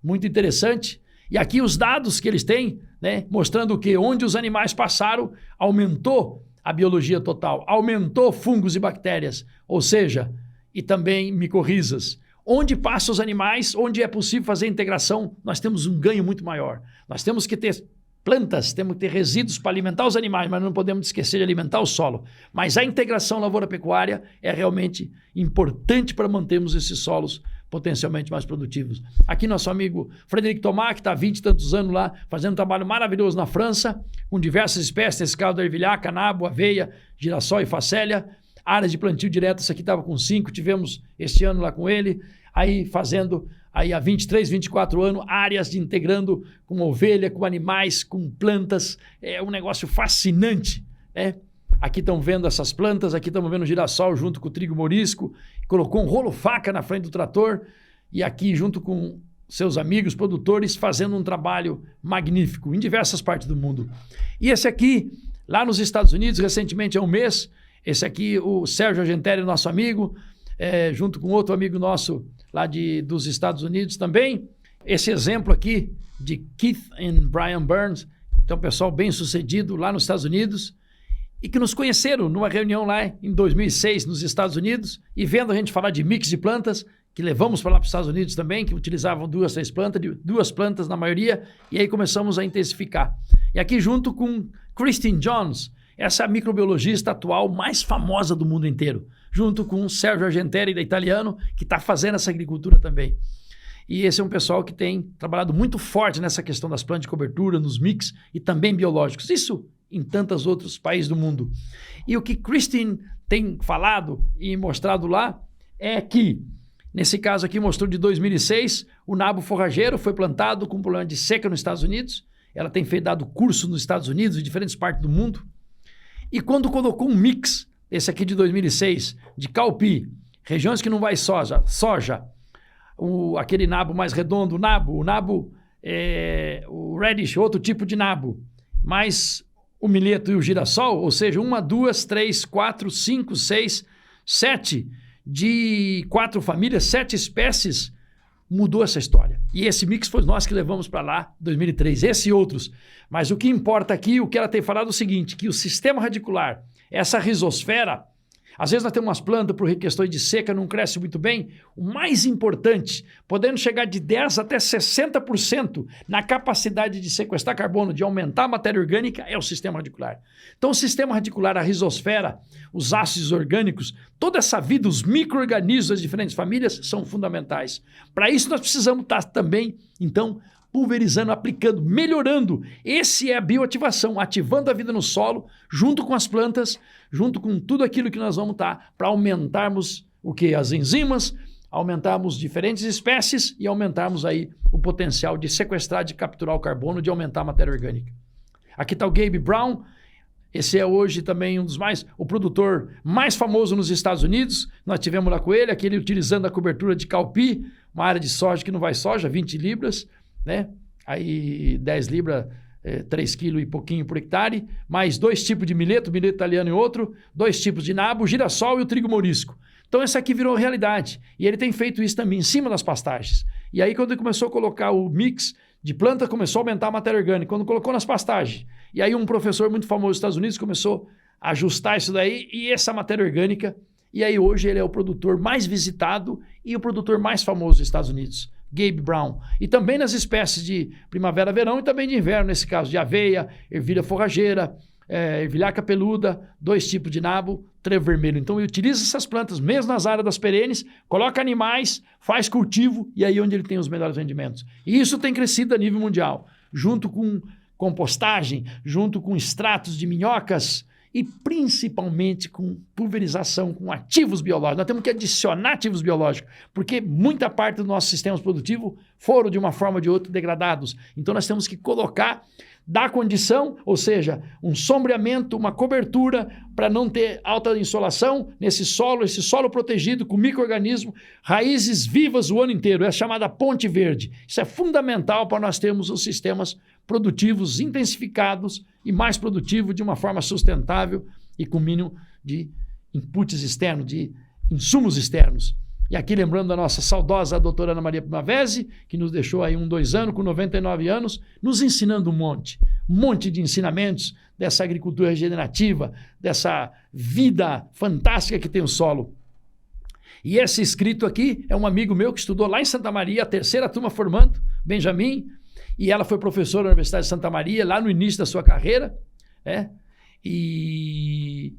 muito interessante. E aqui os dados que eles têm, né, mostrando que onde os animais passaram, aumentou a biologia total, aumentou fungos e bactérias, ou seja, e também micorrizas. Onde passam os animais, onde é possível fazer integração, nós temos um ganho muito maior. Nós temos que ter plantas, temos que ter resíduos para alimentar os animais, mas não podemos esquecer de alimentar o solo. Mas a integração lavoura-pecuária é realmente importante para mantermos esses solos potencialmente mais produtivos. Aqui nosso amigo Frederic Thomas, que está há 20 e tantos anos lá, fazendo um trabalho maravilhoso na França, com diversas espécies, nesse caso da ervilhar, canabo, aveia, girassol e facélia. áreas de plantio direto, essa aqui estava com 5, tivemos este ano lá com ele, aí fazendo aí há 23, 24 anos, áreas de integrando com ovelha, com animais, com plantas, é um negócio fascinante, né? Aqui estão vendo essas plantas, aqui estamos vendo o girassol junto com o trigo morisco, colocou um rolo-faca na frente do trator e aqui junto com seus amigos produtores fazendo um trabalho magnífico em diversas partes do mundo. E esse aqui, lá nos Estados Unidos, recentemente há um mês, esse aqui, o Sérgio Argenteri, nosso amigo, junto com outro amigo nosso lá dos Estados Unidos também. Esse exemplo aqui de Keith e Brian Burns, que é um pessoal bem sucedido lá nos Estados Unidos, e que nos conheceram numa reunião lá em 2006 nos Estados Unidos, e vendo a gente falar de mix de plantas, que levamos para lá para os Estados Unidos também, que utilizavam 2, 3 plantas, 2 plantas na maioria, e aí começamos a intensificar. E aqui junto com Kristin Jones, essa é a microbiologista atual mais famosa do mundo inteiro, junto com o Sérgio Argenteri, da Italiano, que está fazendo essa agricultura também. E esse é um pessoal que tem trabalhado muito forte nessa questão das plantas de cobertura, nos mix e também biológicos. Isso em tantos outros países do mundo. E o que Kristin tem falado e mostrado lá é que, nesse caso aqui mostrou de 2006, o nabo forrageiro foi plantado com problema de seca nos Estados Unidos. Ela tem dado curso nos Estados Unidos e diferentes partes do mundo. E quando colocou um mix, esse aqui de 2006, de caupi, regiões que não vai soja, aquele nabo mais redondo, o radish, outro tipo de nabo, mais o milheto e o girassol, ou seja, 1, 2, 3, 4, 5, 6, 7 de 4 famílias, 7 espécies, mudou essa história. E esse mix foi nós que levamos para lá em 2003, esse e outros. Mas o que importa aqui, o que ela tem falado é o seguinte, que o sistema radicular, essa rizosfera, às vezes nós temos umas plantas por questões de seca, não cresce muito bem. O mais importante, podendo chegar de 10% até 60% na capacidade de sequestrar carbono, de aumentar a matéria orgânica, é o sistema radicular. Então o sistema radicular, a rizosfera, os ácidos orgânicos, toda essa vida, os micro-organismos das diferentes famílias são fundamentais. Para isso nós precisamos estar também, então, pulverizando, aplicando, melhorando. Esse é a bioativação, ativando a vida no solo, junto com as plantas, junto com tudo aquilo que nós vamos estar para aumentarmos o que? As enzimas, aumentarmos diferentes espécies e aumentarmos aí o potencial de sequestrar, de capturar o carbono, de aumentar a matéria orgânica. Aqui está o Gabe Brown. Esse é hoje também o produtor mais famoso nos Estados Unidos. Nós tivemos lá com ele, aquele utilizando a cobertura de caupi, uma área de soja que não vai soja, 20 libras, né? Aí 10 libras, 3 quilos e pouquinho por hectare, mais 2 tipos de milheto italiano e outro, 2 tipos de nabo, o girassol e o trigo morisco. Então esse aqui virou realidade. E ele tem feito isso também em cima das pastagens. E aí quando ele começou a colocar o mix de planta, começou a aumentar a matéria orgânica. Quando colocou nas pastagens. E aí um professor muito famoso dos Estados Unidos começou a ajustar isso daí e essa matéria orgânica. E aí hoje ele é o produtor mais visitado e o produtor mais famoso dos Estados Unidos. Gabe Brown. E também nas espécies de primavera-verão e também de inverno, nesse caso de aveia, ervilha forrageira, ervilhaca peluda, 2 tipos de nabo, trevo vermelho. Então ele utiliza essas plantas mesmo nas áreas das perenes, coloca animais, faz cultivo e aí onde ele tem os melhores rendimentos. E isso tem crescido a nível mundial, junto com compostagem, junto com extratos de minhocas e principalmente com pulverização, com ativos biológicos. Nós temos que adicionar ativos biológicos, porque muita parte do nosso sistema produtivo foram de uma forma ou de outra degradados. Então nós temos que colocar, dar condição, ou seja, um sombreamento, uma cobertura para não ter alta insolação nesse solo, esse solo protegido com micro-organismo, raízes vivas o ano inteiro. É chamada ponte verde. Isso é fundamental para nós termos os sistemas produtivos intensificados e mais produtivos de uma forma sustentável e com mínimo de inputs externos, de insumos externos. E aqui lembrando da nossa saudosa doutora Ana Maria Primavesi, que nos deixou aí 2 anos, com 99 anos, nos ensinando um monte de ensinamentos dessa agricultura regenerativa, dessa vida fantástica que tem o solo. E esse escrito aqui é um amigo meu que estudou lá em Santa Maria, a 3ª turma formando, Benjamin, e ela foi professora da Universidade de Santa Maria, lá no início da sua carreira, né? E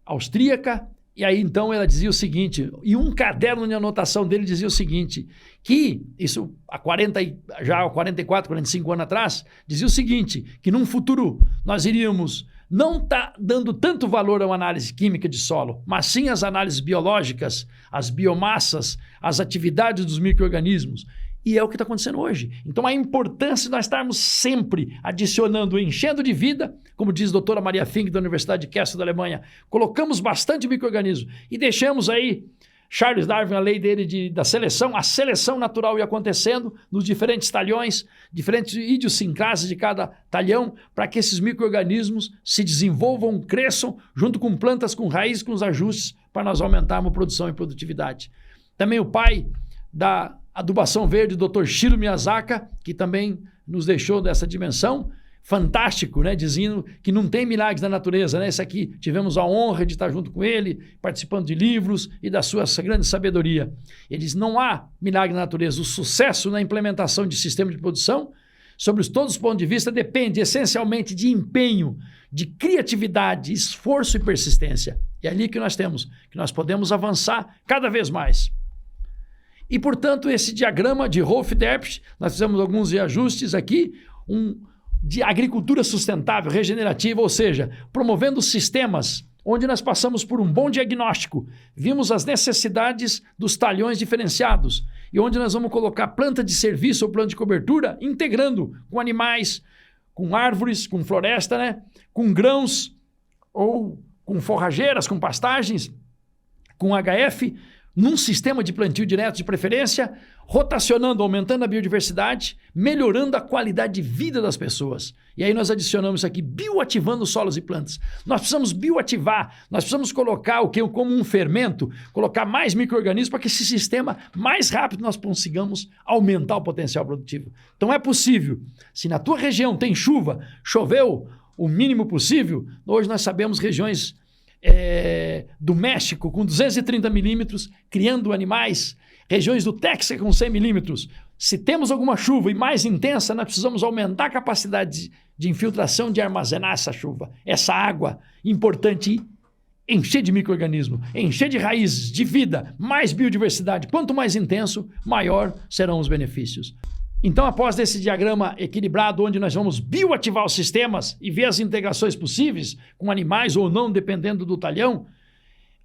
austríaca, E aí, então, ela dizia o seguinte, e um caderno de anotação dele dizia o seguinte, que isso há 44, 45 anos atrás, dizia o seguinte, que num futuro nós iríamos não estar dando tanto valor a uma análise química de solo, mas sim às análises biológicas, as biomassas, as atividades dos micro-organismos. E é o que está acontecendo hoje. Então, a importância de nós estarmos sempre adicionando, enchendo de vida, como diz a doutora Maria Fink, da Universidade de Kassel, da Alemanha, colocamos bastante micro-organismo e deixamos aí Charles Darwin, a lei dele da seleção, a seleção natural ia acontecendo nos diferentes talhões, diferentes idiosincrasias de cada talhão, para que esses micro-organismos se desenvolvam, cresçam, junto com plantas, com raízes, com os ajustes, para nós aumentarmos produção e produtividade. Também o pai da adubação verde, o Dr. Shiro Miyazaki, que também nos deixou dessa dimensão, fantástico, né? Dizendo que não tem milagres na natureza, né? Esse aqui tivemos a honra de estar junto com ele, participando de livros e da sua grande sabedoria. Ele diz, não há milagre na natureza. O sucesso na implementação de sistema de produção, sobre todos os pontos de vista, depende essencialmente de empenho, de criatividade, esforço e persistência. E é ali que nós podemos avançar cada vez mais. E, portanto, esse diagrama de Rolf-Depth, nós fizemos alguns reajustes aqui, de agricultura sustentável, regenerativa, ou seja, promovendo sistemas onde nós passamos por um bom diagnóstico, vimos as necessidades dos talhões diferenciados e onde nós vamos colocar planta de serviço ou planta de cobertura, integrando com animais, com árvores, com floresta, né? Com grãos ou com forrageiras, com pastagens, com HF, num sistema de plantio direto de preferência, rotacionando, aumentando a biodiversidade, melhorando a qualidade de vida das pessoas. E aí nós adicionamos isso aqui, bioativando solos e plantas. Nós precisamos bioativar, nós precisamos colocar o que como um fermento, colocar mais micro-organismos para que esse sistema, mais rápido, nós consigamos aumentar o potencial produtivo. Então é possível. Se na tua região tem chuva, choveu o mínimo possível, hoje nós sabemos regiões do México com 230 milímetros, criando animais, regiões do Texas com 100 milímetros. Se temos alguma chuva e mais intensa, nós precisamos aumentar a capacidade de infiltração, de armazenar essa chuva, essa água, importante encher de micro-organismo, encher de raízes, de vida, mais biodiversidade. Quanto mais intenso, maior serão os benefícios. Então, após esse diagrama equilibrado, onde nós vamos bioativar os sistemas e ver as integrações possíveis com animais ou não, dependendo do talhão,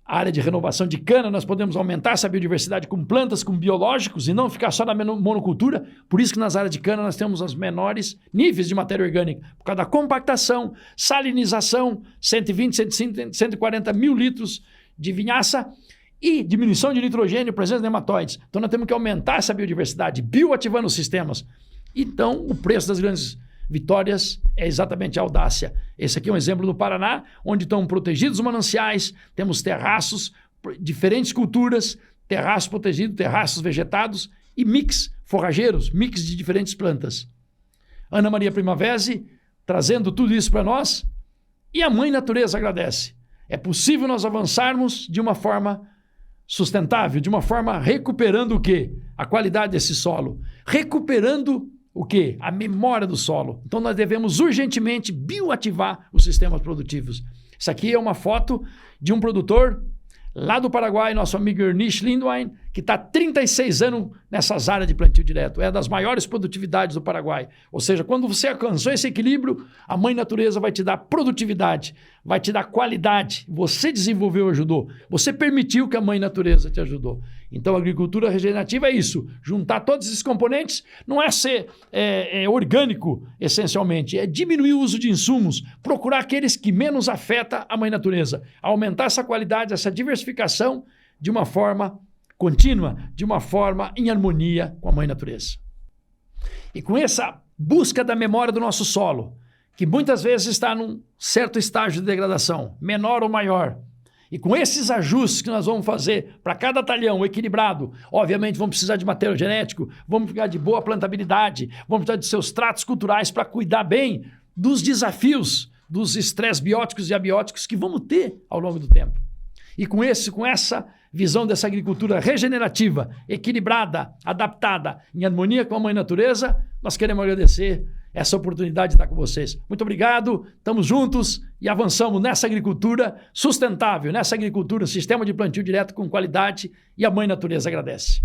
a área de renovação de cana, nós podemos aumentar essa biodiversidade com plantas, com biológicos e não ficar só na monocultura. Por isso que nas áreas de cana nós temos os menores níveis de matéria orgânica, por causa da compactação, salinização, 120, 140 mil litros de vinhaça, e diminuição de nitrogênio, presença de nematóides. Então nós temos que aumentar essa biodiversidade, bioativando os sistemas. Então o preço das grandes vitórias é exatamente a audácia. Esse aqui é um exemplo no Paraná, onde estão protegidos os mananciais, temos terraços, diferentes culturas, terraços protegidos, terraços vegetados e mix forrageiros, mix de diferentes plantas. Ana Maria Primavesi trazendo tudo isso para nós e a Mãe Natureza agradece. É possível nós avançarmos de uma forma sustentável, de uma forma recuperando o quê? A qualidade desse solo. Recuperando o quê? A memória do solo. Então nós devemos urgentemente bioativar os sistemas produtivos. Isso aqui é uma foto de um produtor lá do Paraguai, nosso amigo Ernest Lindwein, que está há 36 anos nessas áreas de plantio direto. É das maiores produtividades do Paraguai. Ou seja, quando você alcançou esse equilíbrio, a Mãe Natureza vai te dar produtividade, vai te dar qualidade. Você desenvolveu e ajudou. Você permitiu que a Mãe Natureza te ajudou. Então, a agricultura regenerativa é isso. Juntar todos esses componentes não é ser orgânico, essencialmente. É diminuir o uso de insumos, procurar aqueles que menos afetam a Mãe Natureza. Aumentar essa qualidade, essa diversificação de uma forma contínua, de uma forma em harmonia com a Mãe Natureza. E com essa busca da memória do nosso solo, que muitas vezes está num certo estágio de degradação, menor ou maior, e com esses ajustes que nós vamos fazer para cada talhão equilibrado, obviamente vamos precisar de material genético, vamos precisar de boa plantabilidade, vamos precisar de seus tratos culturais para cuidar bem dos desafios, dos estresses bióticos e abióticos que vamos ter ao longo do tempo. E com essa visão dessa agricultura regenerativa, equilibrada, adaptada, em harmonia com a Mãe Natureza, nós queremos agradecer essa oportunidade de estar com vocês. Muito obrigado, estamos juntos e avançamos nessa agricultura sustentável, nessa agricultura, sistema de plantio direto com qualidade, e a Mãe Natureza agradece.